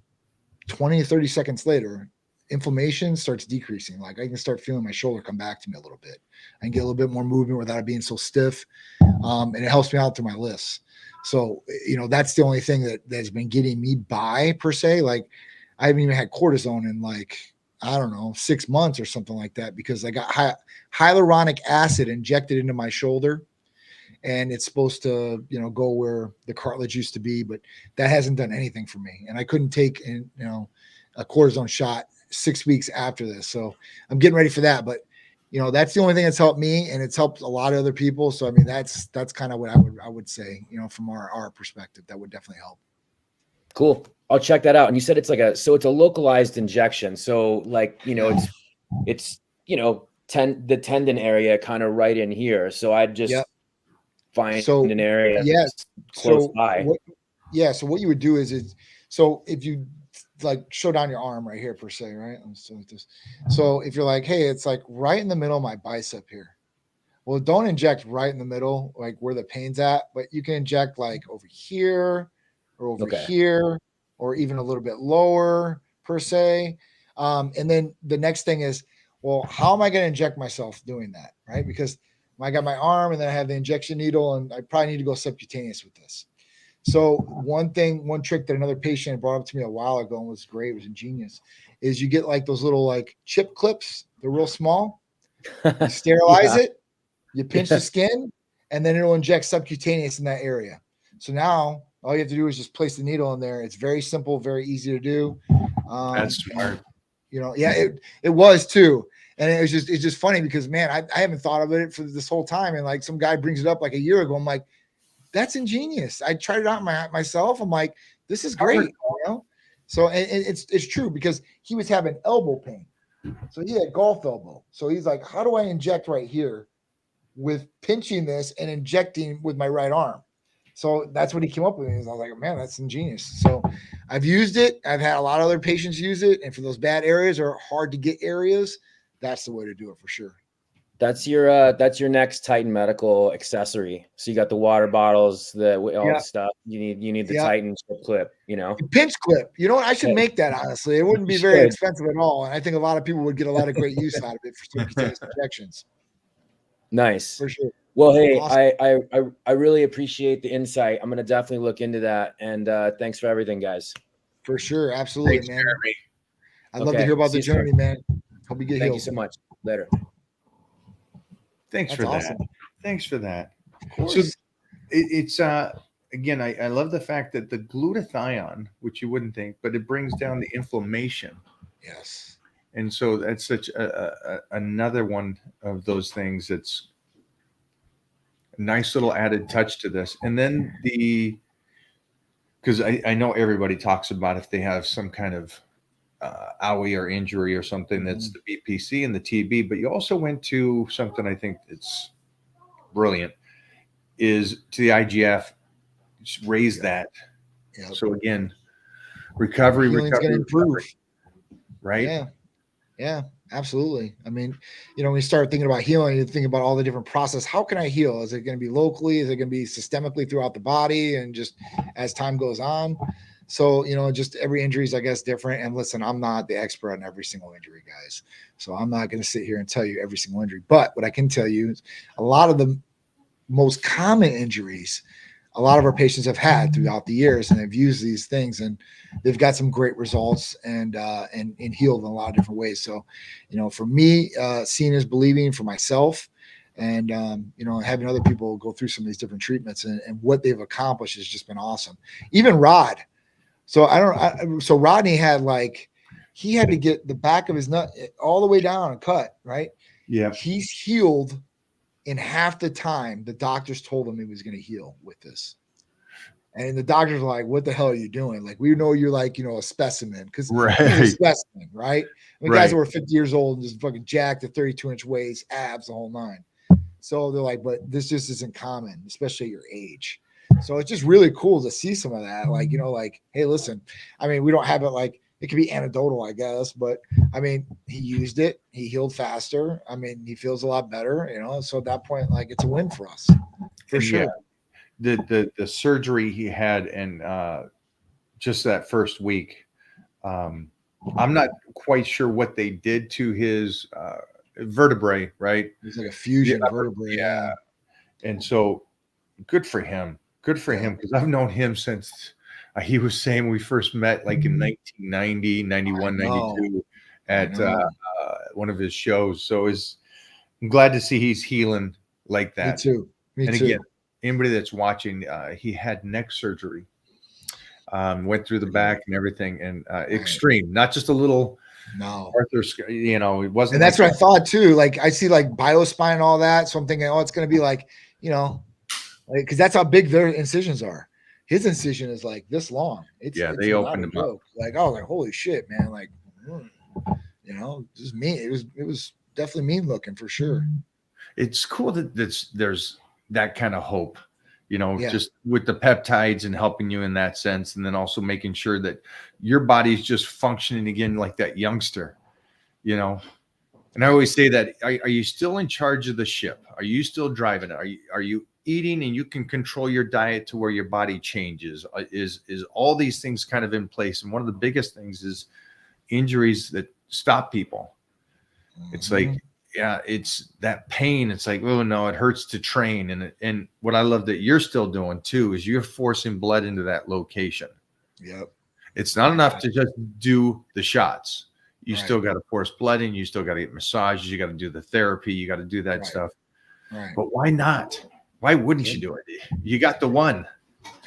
20 to 30 seconds later, inflammation starts decreasing. Like I can start feeling my shoulder come back to me a little bit. I can get a little bit more movement without it being so stiff. And it helps me out through my lists. So, that's the only thing that's been getting me by per se. Like I haven't even had cortisone in like, I don't know, 6 months or something like that, because I got hyaluronic acid injected into my shoulder, and it's supposed to, go where the cartilage used to be, but that hasn't done anything for me. And I couldn't take, a cortisone shot 6 weeks after this. So I'm getting ready for that. But, that's the only thing that's helped me, and it's helped a lot of other people. So, I mean, that's kind of what I would say, from our perspective, that would definitely help. Cool. I'll check that out. And you said it's it's a localized injection. So like, it's the tendon area kind of right in here. So I'd just find an area close by. So what you would do is so if you like show down your arm right here per se, right? So if you're like, hey, it's like right in the middle of my bicep here. Well, don't inject right in the middle, like where the pain's at, but you can inject like over here or over here, or even a little bit lower per se. And then the next thing is, well, how am I going to inject myself doing that? Right. Because I got my arm and then I have the injection needle, and I probably need to go subcutaneous with this. So one trick that another patient brought up to me a while ago and was great, was ingenious, is you get like those little like chip clips. They're real small. You sterilize it, you pinch the skin, and then it'll inject subcutaneous in that area. So now all you have to do is just place the needle in there. It's very simple, very easy to do. That's smart. It was too. And it's just funny because, man, I haven't thought of it for this whole time. And like some guy brings it up like a year ago. I'm like, that's ingenious. I tried it out myself. I'm like, this is great. So and it's true, because he was having elbow pain. So he had golf elbow. So he's like, how do I inject right here with pinching this and injecting with my right arm? So that's what he came up with. And I was like, man, that's ingenious. So I've used it. I've had a lot of other patients use it. And for those bad areas or hard to get areas, that's the way to do it for sure. That's your next Titan medical accessory. So you got the water bottles, the stuff. You need the Titan clip, The pinch clip. You know what? I should make that, honestly. It wouldn't be very expensive at all. And I think a lot of people would get a lot of great use out of it for subcutaneous injections. Nice. For sure. Well, hey, awesome. I really appreciate the insight. I'm going to definitely look into that. And thanks for everything, guys. For sure. Absolutely, Thanks, man. Jeremy. I'd love to hear about the journey, man. Hope you get healed. Thank you so much. Later. Thanks That's for awesome. that. Thanks for that. Of course. So it's again, I love the fact that the glutathione, which you wouldn't think, but it brings down the inflammation. Yes. And so that's such another one of those things that's a nice little added touch to this. And then because I know everybody talks about if they have some kind of owie or injury or something, that's the BPC and the TB, but you also went to something I think it's brilliant, is to the IGF, just raise that. Yep. So again, recovery, right? Yeah, absolutely. I mean, when you start thinking about healing, you think about all the different processes. How can I heal? Is it going to be locally? Is it going to be systemically throughout the body? And just as time goes on. So, just every injury is, I guess, different. And listen, I'm not the expert on every single injury, guys. So I'm not going to sit here and tell you every single injury. But what I can tell you is a lot of the most common injuries a lot of our patients have had throughout the years, and they've used these things, and they've got some great results and healed in a lot of different ways. So, for me, seeing is believing for myself, and having other people go through some of these different treatments and what they've accomplished has just been awesome. Even Rod. So so Rodney had he had to get the back of his nut all the way down and cut, right? Yeah. He's healed in half the time the doctors told him he was going to heal with this. And the doctors were like, what the hell are you doing? We know you're a specimen, because he's a specimen, right? Guys that were 50 years old and just fucking jacked at 32-inch waist, abs, the whole nine. So they're like, but this just isn't common, especially at your age. So it's just really cool to see some of that. Like, like, hey, listen, I mean, we don't have it like, it could be anecdotal, I guess, but I mean, he used it, he healed faster. I mean, he feels a lot better, so at that point, like, it's a win for us for sure. Yeah, the surgery he had and just that first week, I'm not quite sure what they did to his vertebrae, right? It's like a fusion vertebrae. Yeah. And so good for him. Good for him, because I've known him since he was saying we first met like in 1990, 91, 92 at one of his shows. So I'm glad to see he's healing like that. Me too. Again, anybody that's watching, he had neck surgery, went through the back and everything, and extreme, not just a little. No, Arthur, it wasn't. And that's what I thought too. Like, I see like biospine and all that. So I'm thinking, it's going to be like, because that's how big their incisions are. His incision is like this long. They opened him up. Like, oh, like, holy shit, man. Like, just mean. It was definitely mean looking for sure. It's cool that there's that kind of hope, just with the peptides and helping you in that sense. And then also making sure that your body's just functioning again like that youngster, And I always say that, are you still in charge of the ship? Are you still driving it? Are you eating and you can control your diet to where your body changes? Is all these things kind of in place? And one of the biggest things is injuries that stop people. It's like, it's that pain. It's like, oh no, it hurts to train. And what I love that you're still doing too is you're forcing blood into that location. Yep. It's not enough to just do the shots. You still got to force blood in. You still got to get massages. You got to do the therapy. You got to do that stuff. Right. But why not? Why wouldn't you do it? You got the one.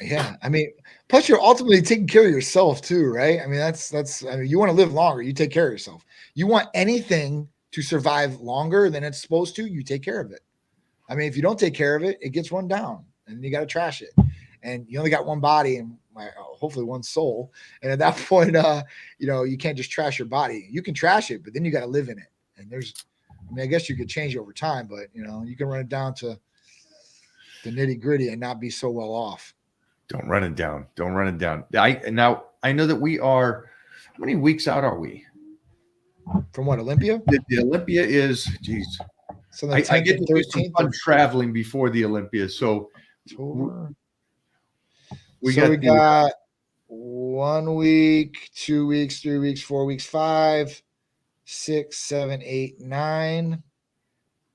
Yeah. I mean, plus you're ultimately taking care of yourself too, right? I mean, I mean, you want to live longer. You take care of yourself. You want anything to survive longer than it's supposed to, you take care of it. I mean, if you don't take care of it, it gets run down and you got to trash it. And you only got one body and hopefully one soul. And at that point, you can't just trash your body. You can trash it, but then you got to live in it. And I guess you could change over time, but you can run it down to the nitty gritty and not be so well off. Don't run it down. Don't run it down. I know that we are, how many weeks out are we? From what, Olympia? The Olympia is, geez. So I get to do some fun traveling before the Olympia. So we got 1 week, 2 weeks, 3 weeks, 4 weeks, 5, 6, 7, 8, 9,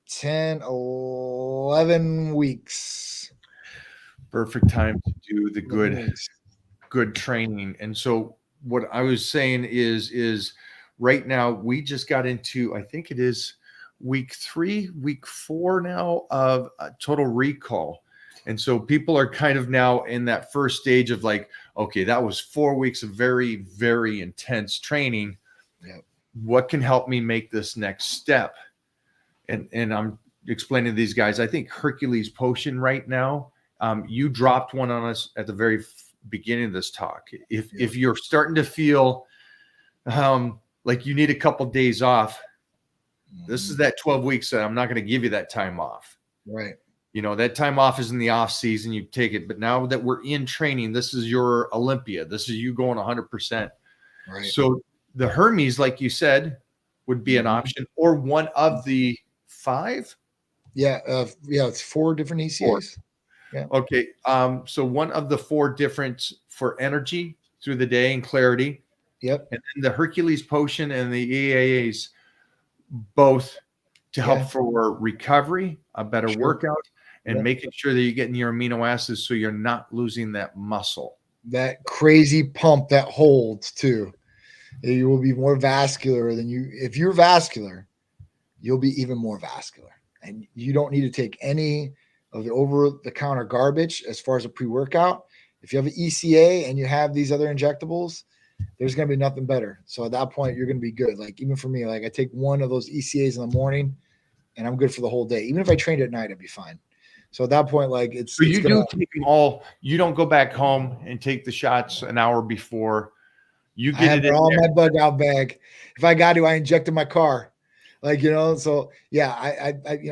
10, 11 weeks. Perfect time to do the good training. And so what I was saying is right now we just got into, I think it is week 3, week 4 now of total recall. And so people are kind of now in that first stage of like, okay, that was 4 weeks of very, very intense training. Yep. What can help me make this next step? And I'm explaining to these guys, I think Hercules Potion right now, you dropped one on us at the very beginning of this talk. If you're starting to feel like you need a couple days off, this is that 12 weeks that I'm not going to give you that time off. Right. That time off is in the off season, you take it. But now that we're in training, this is your Olympia. This is you going 100%. Right. So the Hermes, like you said, would be an option, or one of the 5. Yeah. It's 4 different ECAs. 4. Yeah. Okay. So one of the 4 different for energy through the day and clarity. Yep. And then the Hercules Potion and the EAAs, both to help for recovery, a better workout, and making sure that you're getting your amino acids so you're not losing that muscle. That crazy pump that holds too. You will be more vascular than you. If you're vascular, you'll be even more vascular. And you don't need to take any of the over-the-counter garbage as far as a pre-workout. If you have an ECA and you have these other injectables, there's going to be nothing better. So at that point, you're going to be good. Like even for me, like I take one of those ECAs in the morning and I'm good for the whole day. Even if I trained at night, I'd be fine. So at that point, like it's. So you do take them all. You don't go back home and take the shots an hour before. You get it in all there. My bug out bag. If I got to, I inject in my car. Like, so yeah,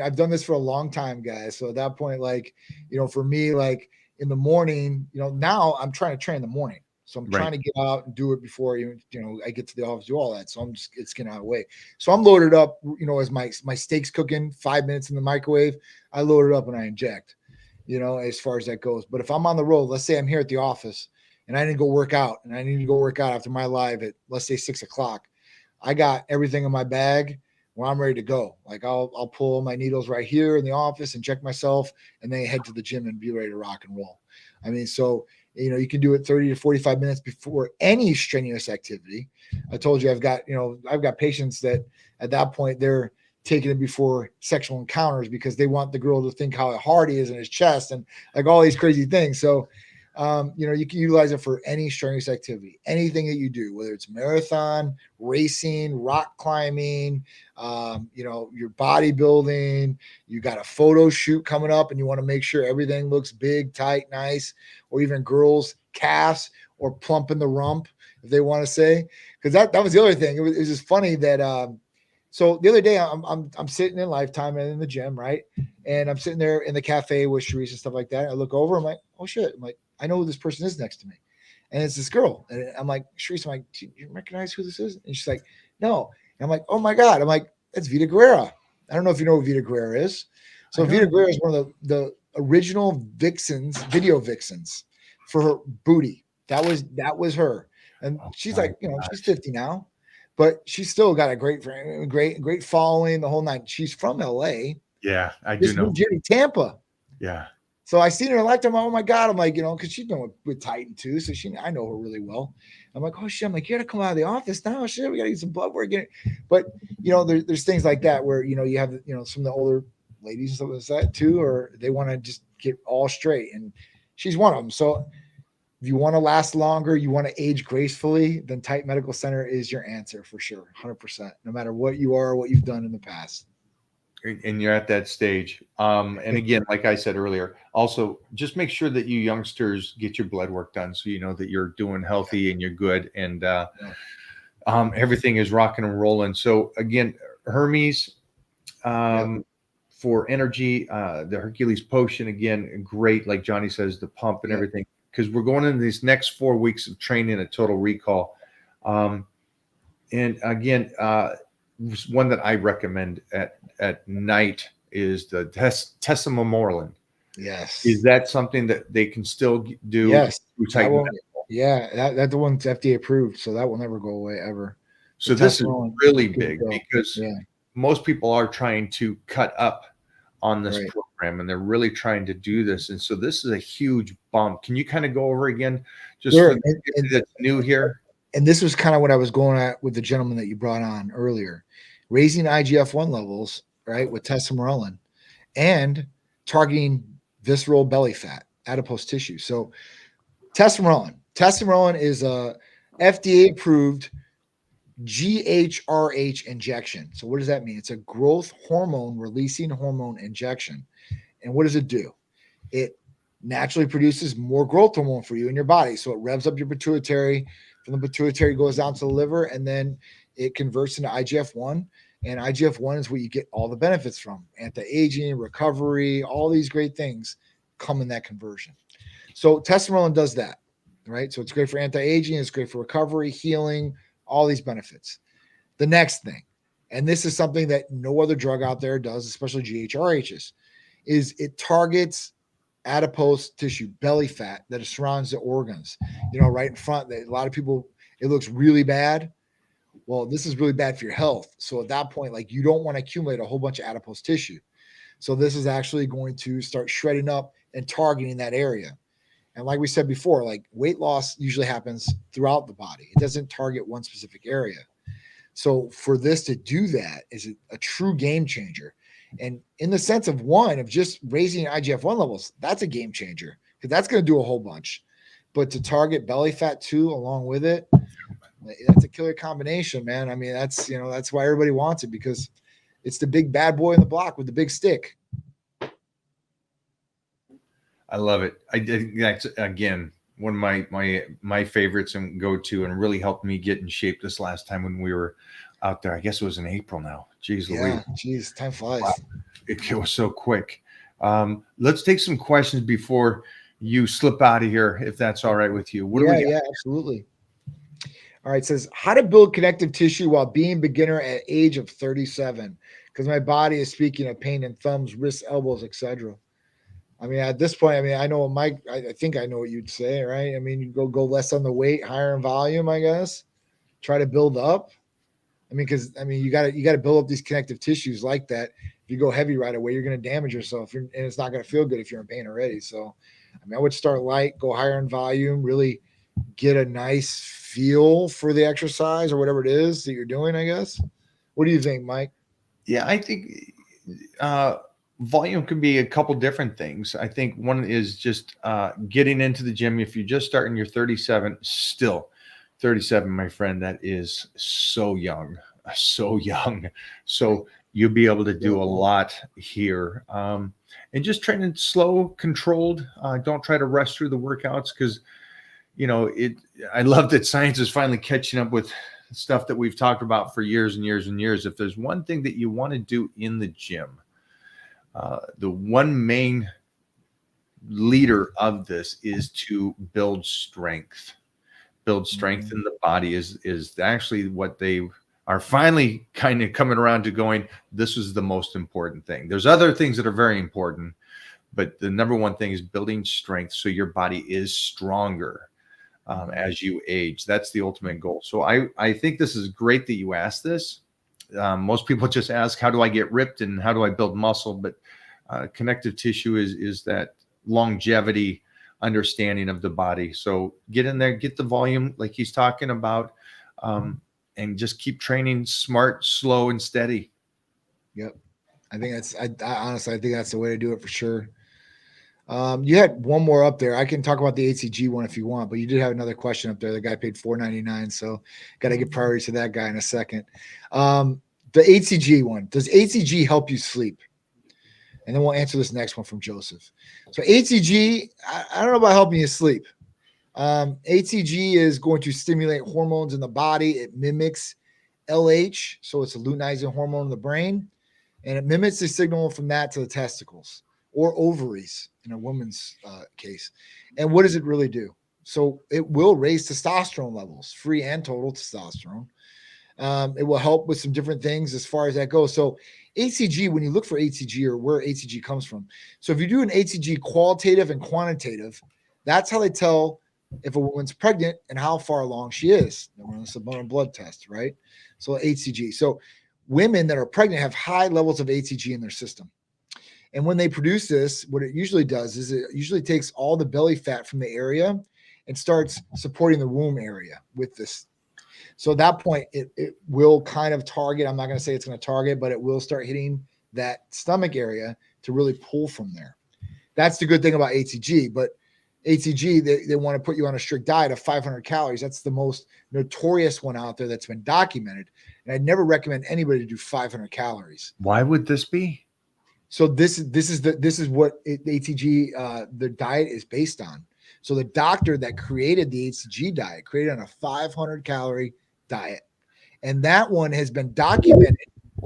I've done this for a long time, guys. So at that point, like, for me, like, in the morning, now I'm trying to train in the morning. So I'm Right. trying to get out and do it before I get to the office, do all that. So it's getting out of the way. So I'm loaded up, as my steak's cooking 5 minutes in the microwave, I load it up and I inject, as far as that goes. But if I'm on the road, let's say I'm here at the office and I need to go work out after my live at, let's say 6:00, I got everything in my bag where I'm ready to go. Like I'll pull my needles right here in the office, inject myself, and then head to the gym and be ready to rock and roll. I mean, so you can do it 30 to 45 minutes before any strenuous activity. I told you I've got patients that at that point they're taking it before sexual encounters because they want the girl to think how hard he is in his chest and like all these crazy things. So, you can utilize it for any strenuous activity, anything that you do, whether it's marathon, racing, rock climbing, your bodybuilding, you got a photo shoot coming up and you want to make sure everything looks big, tight, nice, or even girls' calves or plump in the rump, if they want to say, because that was the other thing. It was just funny that, so the other day I'm sitting in Lifetime and in the gym, right? And I'm sitting there in the cafe with Sharice and stuff like that. I look over, I'm like, oh shit. I'm like, I know who this person is next to me. And it's this girl. And I'm like, Sharice, I'm like, do you recognize who this is? And she's like, no. And I'm like, oh my God. I'm like, that's Vita Guerrera. I don't know if you know who Vita Guerrera is. So Vita Guerrera is one of the original video vixens for her booty. That was her. And she's like, she's 50 now, but she's still got a great following, the whole night. She's from LA. Yeah, I do know. Moved here to Tampa. Yeah. So I seen her in a lifetime. Oh my God. I'm like, because she's been with Titan too. So I know her really well. I'm like, oh shit. I'm like, you got to come out of the office now. Shit, we got to get some blood work. But there's things like that where, you have, some of the older ladies and stuff like that too, or they want to just get all straight. And she's one of them. So if you want to last longer, you want to age gracefully, then Titan Medical Center is your answer for sure. 100%, no matter what you are, what you've done in the past. And you're at that stage. And again, like I said earlier, also just make sure that you youngsters get your blood work done so you know that you're doing healthy and you're good and everything is rocking and rolling. So again, Hermes for energy, the Hercules Potion, again, great. Like Johnny says, the pump and everything, because we're going into these next 4 weeks of training at Total Recall. And again, one that I recommend at night is the Tessamorelin. Yes. Is that something that they can still do? Yes. That's the one's FDA approved, so that will never go away ever. So this is really big because most people are trying to cut up on this program and they're really trying to do this. And so this is a huge bump. Can you kind of go over again just for that's new here? And this was kind of what I was going at with the gentleman that you brought on earlier, raising IGF-1 levels, right, with Tess Rollin and targeting visceral belly fat, adipose tissue. So Tess Rollin is a FDA-approved GHRH injection. So what does that mean? It's a growth hormone releasing hormone injection. And what does it do? It naturally produces more growth hormone for you in your body. So it revs up your pituitary. From the pituitary goes down to the liver, and then it converts into IGF-1. And IGF-1 is what you get all the benefits from. Anti-aging, recovery, all these great things come in that conversion. So testosterone does that, right? So it's great for anti-aging. It's great for recovery, healing, all these benefits. The next thing, and this is something that no other drug out there does, especially GHRHs, is it targets adipose tissue, belly fat that surrounds the organs, right in front. That a lot of people, it looks really bad. Well, this is really bad for your health. So at that point, like, you don't want to accumulate a whole bunch of adipose tissue. So this is actually going to start shredding up and targeting that area. And like we said before, like, weight loss usually happens throughout the body. It doesn't target one specific area. So for this to do that is a true game changer. And in the sense of just raising IGF-1 levels, that's a game changer because that's going to do a whole bunch. But to target belly fat too, along with it, that's a killer combination, man. I mean, that's why everybody wants it, because it's the big bad boy in the block with the big stick. I love it. I did. That's again one of my favorites and go to, and really helped me get in shape this last time when we were out there. I guess it was in April now. Jeez Louise. Jeez, time flies. Wow. It was so quick. Let's take some questions before you slip out of here if that's all right with you. What do we got? Yeah, absolutely. All right, it says how to build connective tissue while being beginner at age of 37, because my body is speaking of pain in thumbs, wrists, elbows, etc. I mean, at this point, I mean, I know Mike. I think I know what you'd say, right? I mean, you go less on the weight, higher in volume, I guess. Try to build up. I mean, because I mean, you got to build up these connective tissues like that. If you go heavy right away, you're going to damage yourself, and it's not going to feel good if you're in pain already. So, I mean, I would start light, go higher in volume, really get a nice feel for the exercise or whatever it is that you're doing, I guess. What do you think, Mike? Yeah, I think volume can be a couple different things. I think one is just getting into the gym. If you're just starting, you're 37, still 37, my friend, that is so young, so young. So you'll be able to do a lot here. And just training slow, controlled. Don't try to rush through the workouts because, you know, I love that science is finally catching up with stuff that we've talked about for years and years and years. If there's one thing that you want to do in the gym, the one main leader of this is to build strength. Build strength in the body is actually what they are finally kind of coming around to going, this is the most important thing. There's other things that are very important, but the number one thing is building strength so your body is stronger as you age. That's the ultimate goal. So I think this is great that you asked this. Most people just ask, how do I get ripped and how do I build muscle? But connective tissue is that longevity understanding of the body. So get in there, get the volume like he's talking about, and just keep training smart, slow, and steady. Yep. I think I honestly, I think that's the way to do it for sure. You had one more up there. I can talk about the HCG one if you want, but you did have another question up there. The guy paid $4.99, so got to give priority to that guy in a second. The HCG one. Does HCG help you sleep? And then we'll answer this next one from Joseph. So HCG, I don't know about helping you sleep. HCG is going to stimulate hormones in the body. It mimics LH, so it's a luteinizing hormone in the brain, and it mimics the signal from that to the testicles or ovaries in a woman's case. And what does it really do? So it will raise testosterone levels, free and total testosterone. It will help with some different things as far as that goes. So HCG, when you look for HCG or where HCG comes from. So if you do an HCG qualitative and quantitative, that's how they tell if a woman's pregnant and how far along she is. They run a blood test, right? So HCG. So women that are pregnant have high levels of HCG in their system. And when they produce this, what it usually does is it usually takes all the belly fat from the area and starts supporting the womb area with this. So at that point, it will kind of target, I'm not going to say it's going to target, but it will start hitting that stomach area to really pull from there. That's the good thing about HCG. But HCG, they want to put you on a strict diet of 500 calories. That's the most notorious one out there that's been documented. And I'd never recommend anybody to do 500 calories. Why would this be? So this is what HCG, the diet is based on. So the doctor that created the HCG diet created on a 500 calorie diet. And that one has been documented,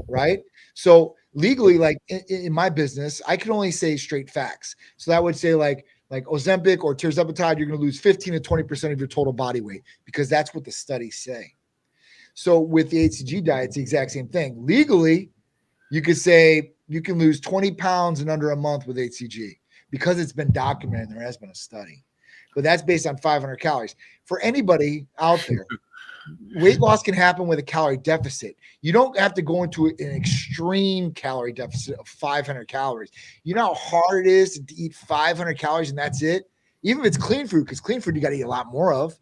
right? So legally, like in my business, I can only say straight facts. So that would say like Ozempic or tirzepatide, you're going to lose 15 to 20% of your total body weight because that's what the studies say. So with the HCG diet, it's the exact same thing. Legally, you could say you can lose 20 pounds in under a month with HCG because it's been documented. There has been a study, but that's based on 500 calories. For anybody out there, weight loss can happen with a calorie deficit. You don't have to go into an extreme calorie deficit of 500 calories. You know how hard it is to eat 500 calories and that's it? Even if it's clean food, because clean food you got to eat a lot more of.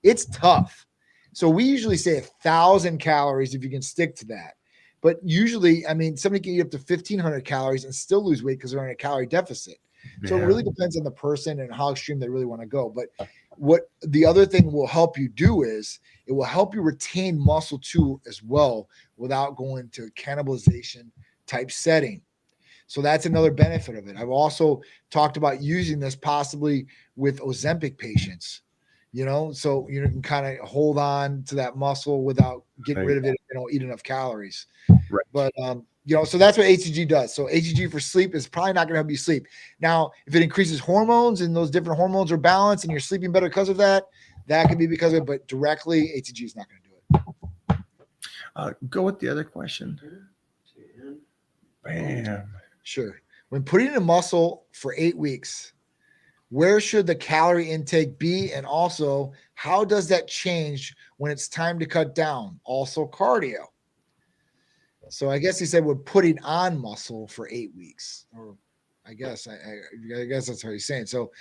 It's tough. So we usually say 1,000 calories if you can stick to that. But usually, I mean, somebody can eat up to 1,500 calories and still lose weight because they're in a calorie deficit. So it really depends on the person and how extreme they really want to go. But what the other thing will help you do is it will help you retain muscle too as well without going to cannibalization type setting. So that's another benefit of it. I've also talked about using this possibly with Ozempic patients, you know, so you can kind of hold on to that muscle without getting rid of it if they don't eat enough calories. Right. But So that's what HCG does. So HCG for sleep is probably not going to help you sleep. Now, if it increases hormones and those different hormones are balanced and you're sleeping better because of that, that could be because of it, but directly HCG is not going to do it. Go with the other question. Bam. Sure. When putting in muscle for 8 weeks, where should the calorie intake be? And also, how does that change when it's time to cut down? Also cardio. So I guess he said we're putting on muscle for 8 weeks, or I guess that's how he's saying. So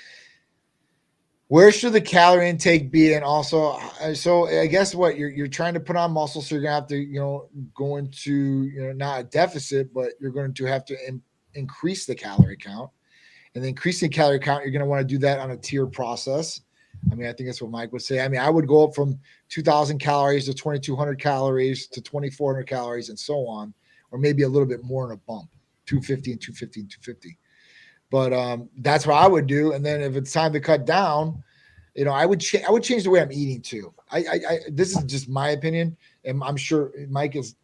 where should the calorie intake be? And also, so I guess what you're trying to put on muscle, so you're gonna have to, go into, not a deficit, but you're going to have to increase the calorie count. And the increasing calorie count, you're going to want to do that on a tiered process. I mean, I think that's what Mike would say. I mean, I would go up from 2,000 calories to 2,200 calories to 2,400 calories and so on, or maybe a little bit more in a bump, 250 and 250 and 250. But that's what I would do. And then if it's time to cut down, I would change the way I'm eating too. This is just my opinion, and I'm sure Mike is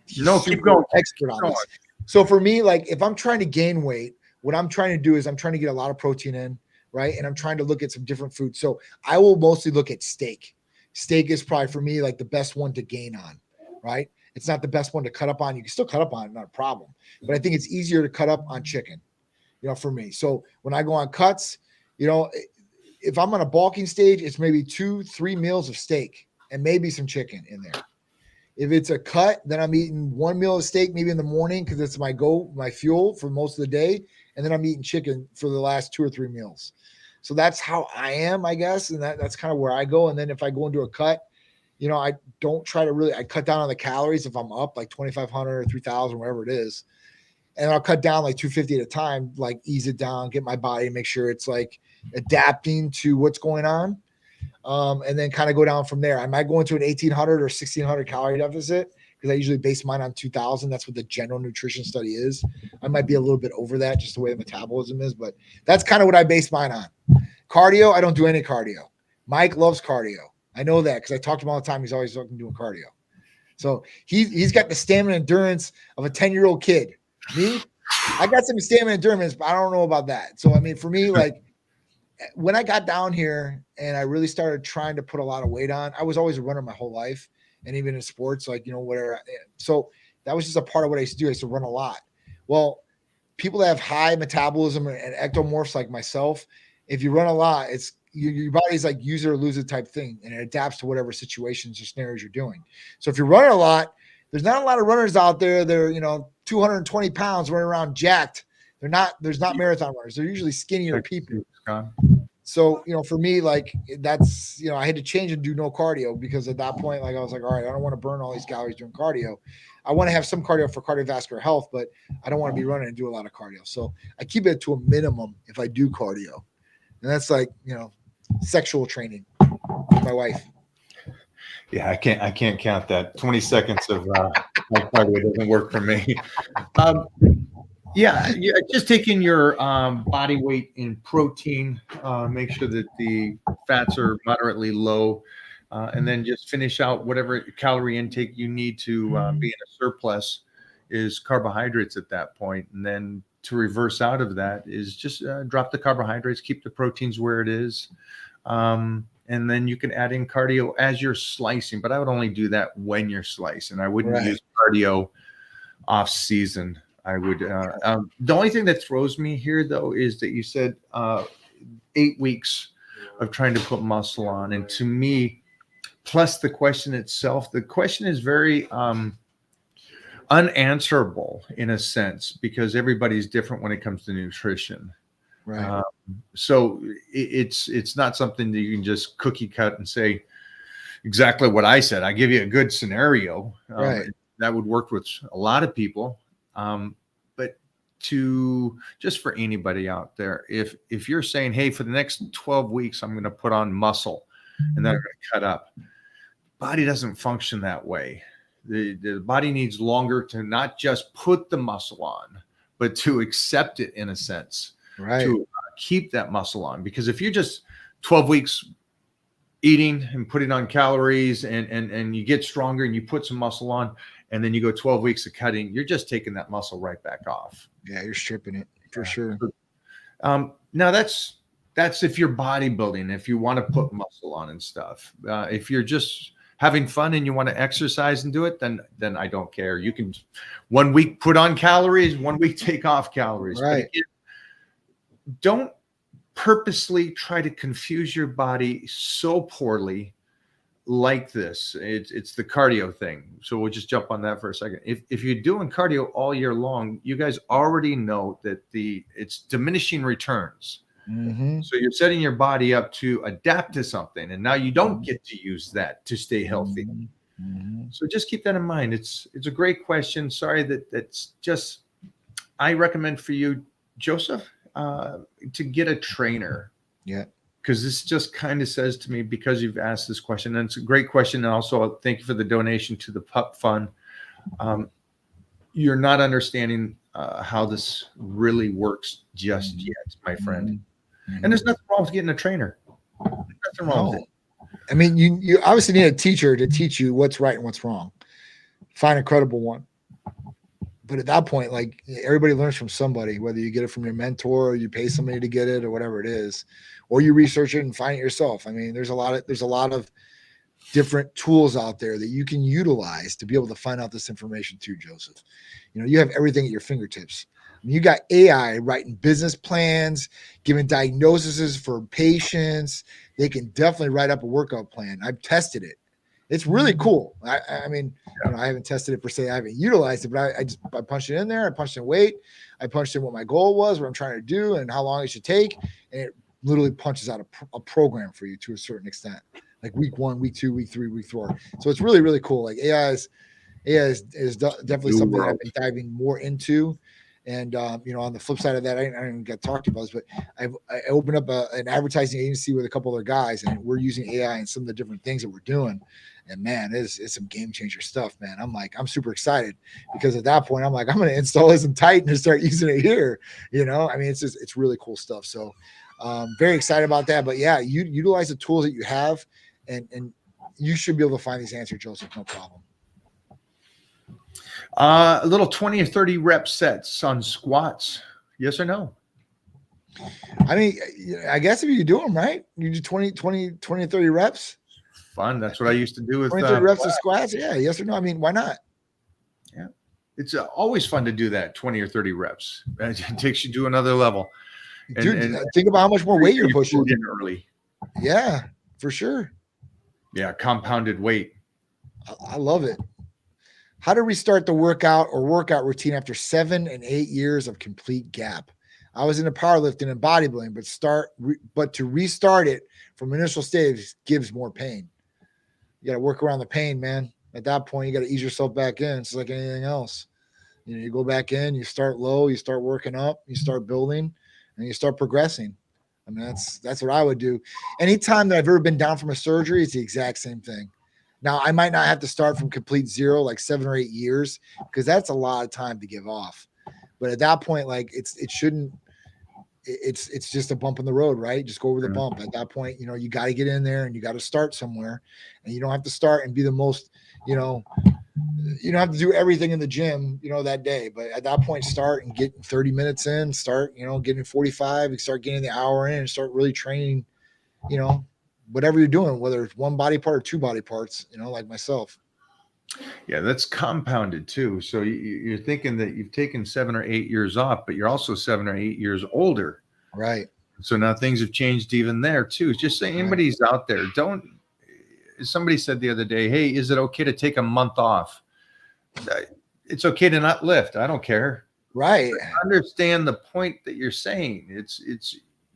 keep going, expert on this. So for me, like if I'm trying to gain weight, what I'm trying to do is I'm trying to get a lot of protein in, right? And I'm trying to look at some different foods. So I will mostly look at steak. Steak is probably for me like the best one to gain on, right? It's not the best one to cut up on. You can still cut up on it, not a problem. But I think it's easier to cut up on chicken, for me. So when I go on cuts, if I'm on a bulking stage, it's maybe 2-3 meals of steak and maybe some chicken in there. If it's a cut, then I'm eating 1 meal of steak maybe in the morning because it's my fuel for most of the day. And then I'm eating chicken for the last 2 or 3 meals. So that's how I am, I guess. And that's kind of where I go. And then if I go into a cut, I don't try to I cut down on the calories if I'm up like 2,500 or 3,000, whatever it is. And I'll cut down like 250 at a time, like ease it down, get my body, make sure it's like adapting to what's going on. And then kind of go down from there. I might go into an 1,800 or 1,600 calorie deficit because I usually base mine on 2,000. That's what the general nutrition study is. I might be a little bit over that, just the way the metabolism is, but that's kind of what I base mine on. Cardio, I don't do any cardio. Mike loves cardio. I know that because I talk to him all the time. He's always looking doing cardio. So he's got the stamina endurance of a 10-year-old kid. Me, I got some stamina endurance, but I don't know about that. So, I mean, for me, like when I got down here and I really started trying to put a lot of weight on, I was always a runner my whole life. And even in sports, like, whatever. So that was just a part of what I used to do. I used to run a lot. Well, people that have high metabolism and ectomorphs like myself, if you run a lot, it's your body's like use it or lose it type thing. And it adapts to whatever situations or scenarios you're doing. So if you're running a lot, there's not a lot of runners out there. They're, 220 pounds running around jacked. There's not marathon runners. They're usually skinnier people. So, for me, like that's, I had to change and do no cardio because at that point, like I was like, all right, I don't want to burn all these calories doing cardio. I want to have some cardio for cardiovascular health, but I don't want to be running and do a lot of cardio. So I keep it to a minimum if I do cardio. And that's like, sexual training with my wife. Yeah, I can't count that. 20 seconds of cardio doesn't work for me. Yeah, just taking your body weight in protein, make sure that the fats are moderately low, and then just finish out whatever calorie intake you need to be in a surplus is carbohydrates at that point. And then to reverse out of that is just drop the carbohydrates, keep the proteins where it is. And then you can add in cardio as you're slicing, but I would only do that when you're slicing. I wouldn't use cardio off season. I would. The only thing that throws me here, though, is that you said 8 weeks of trying to put muscle on. And to me, plus the question itself, the question is very unanswerable in a sense because everybody's different when it comes to nutrition. Right. So it's not something that you can just cookie cut and say exactly what I said. I give you a good scenario. Right. That would work with a lot of people. But just for anybody out there, if you're saying, hey, for the next 12 weeks, I'm going to put on muscle and then I'm going to cut up, body doesn't function that way. The body needs longer to not just put the muscle on, but to accept it in a sense, to keep that muscle on. Because if you're just 12 weeks eating and putting on calories and you get stronger and you put some muscle on, and then you go 12 weeks of cutting, you're just taking that muscle right back off. Yeah, you're stripping it for sure. Now that's if you're bodybuilding, if you want to put muscle on and stuff. If you're just having fun and you want to exercise and do it, then I don't care. You can 1 week put on calories, 1 week take off calories. Right. But again, don't purposely try to confuse your body so poorly like this. It's the cardio thing. So we'll just jump on that for a second. If you're doing cardio all year long, you guys already know that it's diminishing returns. Mm-hmm. So you're setting your body up to adapt to something, and now you don't get to use that to stay healthy. Mm-hmm. So just keep that in mind. It's a great question. Sorry that's just, I recommend for you, Joseph, to get a trainer. Yeah. Because this just kind of says to me, because you've asked this question, and it's a great question. And also thank you for the donation to the Pup Fund. You're not understanding how this really works just yet, my friend. Mm-hmm. And there's nothing wrong with getting a trainer. Nothing wrong with it. I mean, you obviously need a teacher to teach you what's right and what's wrong. Find a credible one. But at that point, like, everybody learns from somebody, whether you get it from your mentor or you pay somebody to get it or whatever it is, or you research it and find it yourself. I mean, there's a lot of different tools out there that you can utilize to be able to find out this information too, Joseph. You know, you have everything at your fingertips. I mean, you got AI writing business plans, giving diagnoses for patients. They can definitely write up a workout plan. I've tested it. It's really cool. I mean, you know, I haven't tested it per se. I haven't utilized it, but I punched it in there. I punched in weight. I punched in what my goal was, what I'm trying to do, and how long it should take. And it literally punches out a program for you to a certain extent, like week 1, week 2, week 3, week 4. So it's really, really cool. Like AI is definitely something that I've been diving more into. And, you know, on the flip side of that, I didn't get talked about this, but I opened up an advertising agency with a couple other guys, and we're using AI and some of the different things that we're doing. And man, it's some game changer stuff, man. I'm super excited, because at that point I'm like, I'm going to install this in Titan and start using it here. You know, I mean, it's really cool stuff. So very excited about that. But yeah, you utilize the tools that you have, and you should be able to find these answers, Joseph. No problem. A little 20 or 30 rep sets on squats. Yes or no? I mean, I guess if you do them right, you do 20 to 30 reps. Fun. That's what I used to do with 20 reps of squats. Yeah. Yes or no? I mean, why not? Yeah. It's always fun to do that 20 or 30 reps. It takes you to another level. Dude, think about how much more weight you're pushing. In early. Yeah, for sure. Yeah. Compounded weight. I love it. How to restart the workout routine after 7 and 8 years of complete gap. I was into powerlifting and bodybuilding, but to restart it from initial stage gives more pain. You got to work around the pain, man. At that point, you got to ease yourself back in. It's like anything else. You know, you go back in, you start low, you start working up, you start building, and you start progressing. I mean, that's what I would do. Anytime that I've ever been down from a surgery, it's the exact same thing. Now, I might not have to start from complete zero, like 7 or 8 years, because that's a lot of time to give off. But at that point, like it's just a bump in the road, right? Just go over the bump. At that point, you know, you got to get in there and you got to start somewhere, and you don't have to start and be the most, you know, you don't have to do everything in the gym, you know, that day. But at that point, start and get 30 minutes in, start, you know, getting 45, and start getting the hour in and start really training, you know, whatever you're doing, whether it's one body part or 2 body parts, you know, like myself. Yeah, that's compounded too. So you're thinking that you've taken 7 or 8 years off, but you're also 7 or 8 years older. Right. So now things have changed even there too. Just say anybody's out there, somebody said the other day, hey, is it okay to take a month off? It's okay to not lift. I don't care. Right. I understand the point that you're saying.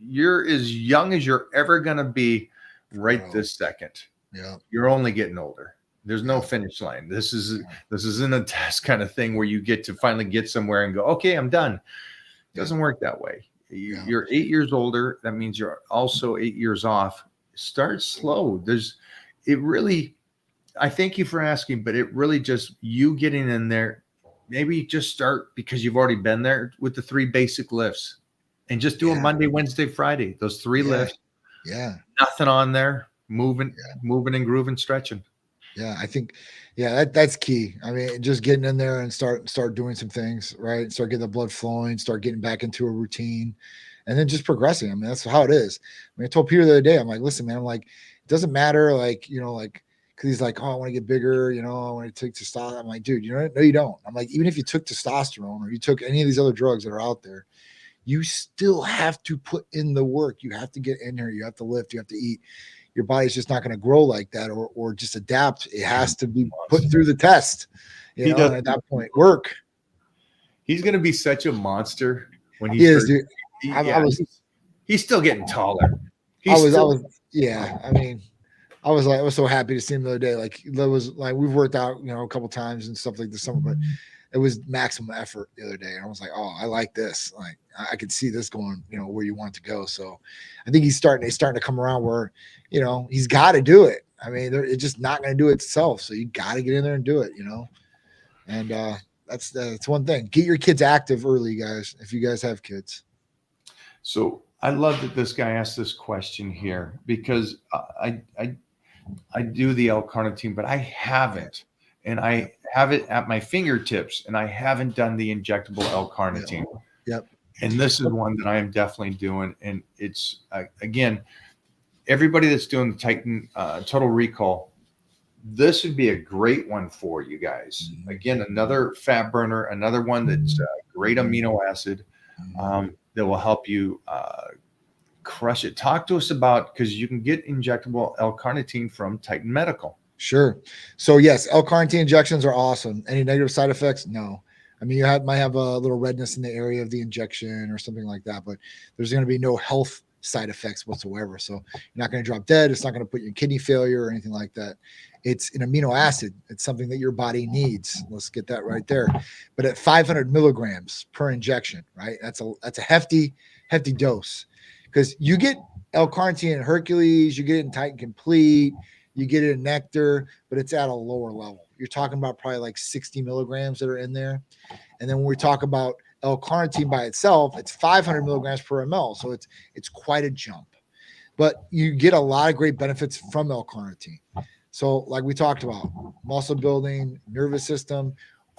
You're as young as you're ever going to be this second. Yeah. You're only getting older. There's no finish line. This isn't a test kind of thing where you get to finally get somewhere and go, okay, I'm done. It doesn't work that way. You're 8 years older. That means you're also 8 years off. Start slow. I thank you for asking, but it really just you getting in there. Maybe just start, because you've already been there, with the 3 basic lifts, and just do a Monday, Wednesday, Friday, those 3 lifts. Yeah. Nothing on there. moving and grooving, stretching. Yeah, I think, that's key. I mean, just getting in there and start doing some things, right? Start getting the blood flowing, start getting back into a routine, and then just progressing. I mean, that's how it is. I mean, I told Peter the other day, I'm like, listen, man, I'm like, it doesn't matter, like, because he's like, oh, I want to get bigger, I want to take testosterone. I'm like, dude, no, you don't. I'm like, even if you took testosterone or you took any of these other drugs that are out there, you still have to put in the work. You have to get in here. You have to lift. You have to eat. Your body's just not going to grow like that or just adapt. It has to be put through the test. And at that point, work. He's going to be such a monster when he is, dude. He's still getting taller. I was so happy to see him the other day. Like, that was like, we've worked out, a couple times and stuff like this summer, but it was maximum effort the other day. And I was like, oh, I like this. Like, I could see this going, where you want to go. So I think he's starting to come around where, he's got to do it. I mean, it's just not going to do it itself. So you got to get in there and do it, and that's one thing. Get your kids active early, guys, if you guys have kids. So I love that this guy asked this question here, because I do the L-carnitine, but I haven't. And I have it at my fingertips, and I haven't done the injectable L-carnitine. Yep. And this is one that I am definitely doing. And it's, again, everybody that's doing the Titan Total Recall, this would be a great one for you guys. Again, another fat burner, another one that's great amino acid that will help you crush it. Talk to us about, because you can get injectable L-carnitine from Titan Medical. Sure. So yes, L-carnitine injections are awesome. Any negative side effects? No. I mean, might have a little redness in the area of the injection or something like that, but there's going to be no health side effects whatsoever. So you're not going to drop dead. It's not going to put you in kidney failure or anything like that. It's an amino acid. It's something that your body needs. Let's get that right there. But at 500 milligrams per injection, right? That's a hefty dose, because you get L-carnitine in Hercules, you get it in Titan Complete, you get it in Nectar, but it's at a lower level. You're talking about probably like 60 milligrams that are in there. And then when we talk about L-carnitine by itself, it's 500 milligrams per ml. So it's quite a jump, but you get a lot of great benefits from L-carnitine. So like we talked about, muscle building, nervous system,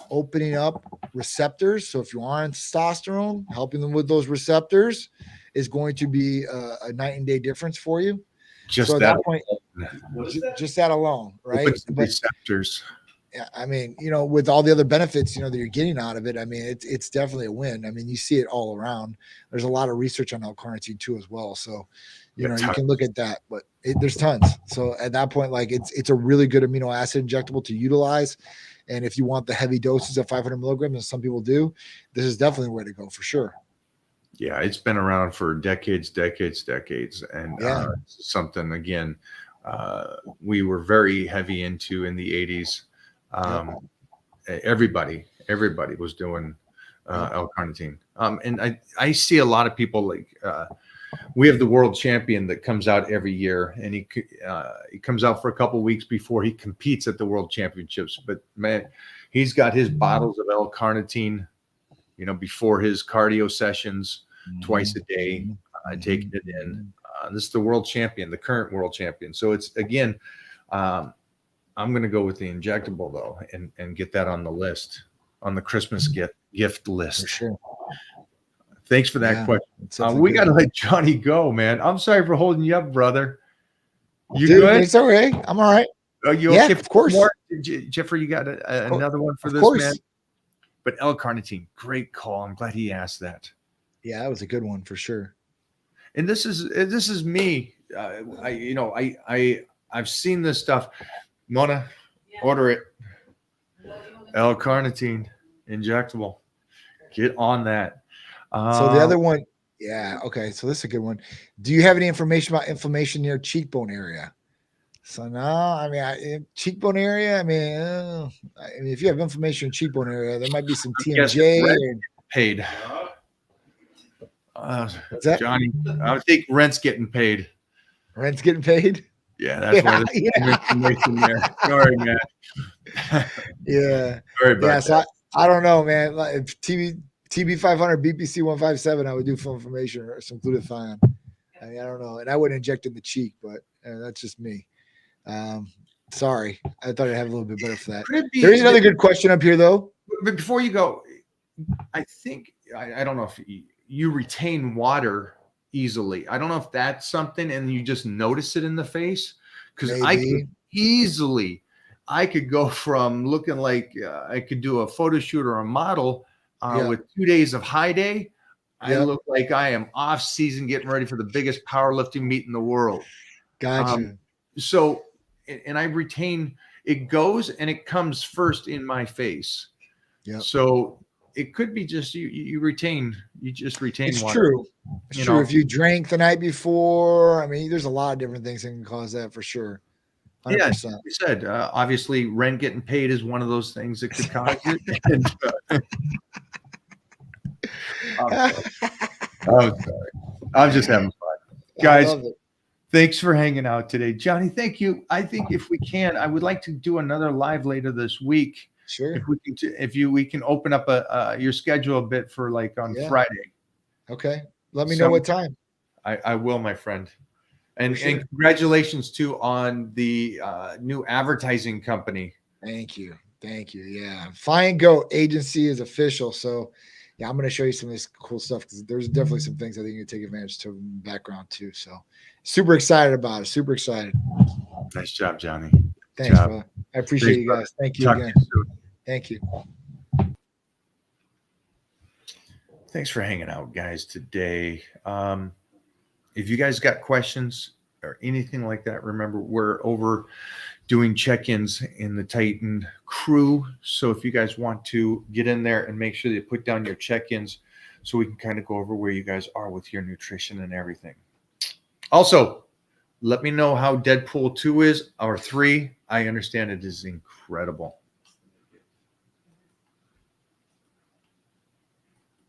opening up receptors. So if you are on testosterone, helping them with those receptors is going to be a night and day difference for you. Just so at that point, that? just that alone, right? Receptors. Yeah, I mean, with all the other benefits, that you're getting out of it, I mean, it's definitely a win. I mean, you see it all around. There's a lot of research on L-carnitine too as well. So, you can look at that, but there's tons. So at that point, like it's a really good amino acid injectable to utilize. And if you want the heavy doses of 500 milligrams, and some people do, this is definitely the way to go for sure. Yeah, it's been around for decades. And something, again, we were very heavy into in the 80s. Everybody was doing L-carnitine. And I see a lot of people, like we have the world champion that comes out every year, and he comes out for a couple of weeks before he competes at the world championships. But man, he's got his bottles of L-carnitine, before his cardio sessions, twice a day, taking it in. This is the world champion, the current world champion. So it's, again, I'm going to go with the injectable though, and get that on the list, on the Christmas gift list. For sure. Thanks for that question. We got to let Johnny go, man. I'm sorry for holding you up, brother. You good? It's all right. I'm all right. Are you okay? Of course. Jeffrey, you got another one for this man? But L-carnitine, great call. I'm glad he asked that. Yeah, that was a good one for sure. And this is me. I've seen this stuff. Mona, order it. L-carnitine injectable. Get on that. So the other one, okay. So this is a good one. Do you have any information about inflammation near cheekbone area? So no, I mean, cheekbone area. I mean, if you have inflammation in cheekbone area, there might be some TMJ. Paid. Johnny, I think rent's getting paid. Rent's getting paid. Yeah, that's why there's information there. Sorry, man. Yeah. Sorry about that. So I don't know, man. Like if TB 500, BPC 157, I would do full inflammation or some glutathione. I mean, I don't know, and I wouldn't inject in the cheek, but That's just me. Sorry, I thought I'd have a little bit better for that. There is another good question up here, though. But before you go, I think I don't know if you retain water easily. I don't know if that's something, and you just notice it in the face, because I could go from looking like I could do a photo shoot or a model with 2 days of high day. I look like I am off season, getting ready for the biggest powerlifting meet in the world. Gotcha. So, and I retain, it goes and it comes first in my face. Yeah. So it could be just you just retain it's water. True. It's true. If you drank the night before, I mean, there's a lot of different things that can cause that for sure. 100%. Yeah, like you said, obviously rent getting paid is one of those things that could cause it. I'm sorry. I'm just having fun. Guys, thanks for hanging out today. Johnny, thank you. I think if we can, I would like to do another live later this week. Sure. If we can open up your schedule a bit for like on Friday. Okay. Let me know what time. I will, my friend. And congratulations too on the new advertising company. Thank you. Yeah. Flying Goat Agency is official. So I'm going to show you some of this cool stuff, because there's definitely some things I think you can take advantage to in the background too. So super excited about it. Super excited. Nice job, Johnny. Thanks, brother. I appreciate you guys. Thank you again. Thank you. Thanks for hanging out, guys, today. If you guys got questions or anything like that, remember we're over doing check-ins in the Titan crew. So if you guys want to get in there and make sure that you put down your check-ins so we can kind of go over where you guys are with your nutrition and everything. Also, let me know how Deadpool 2 is, or 3. I understand it is incredible.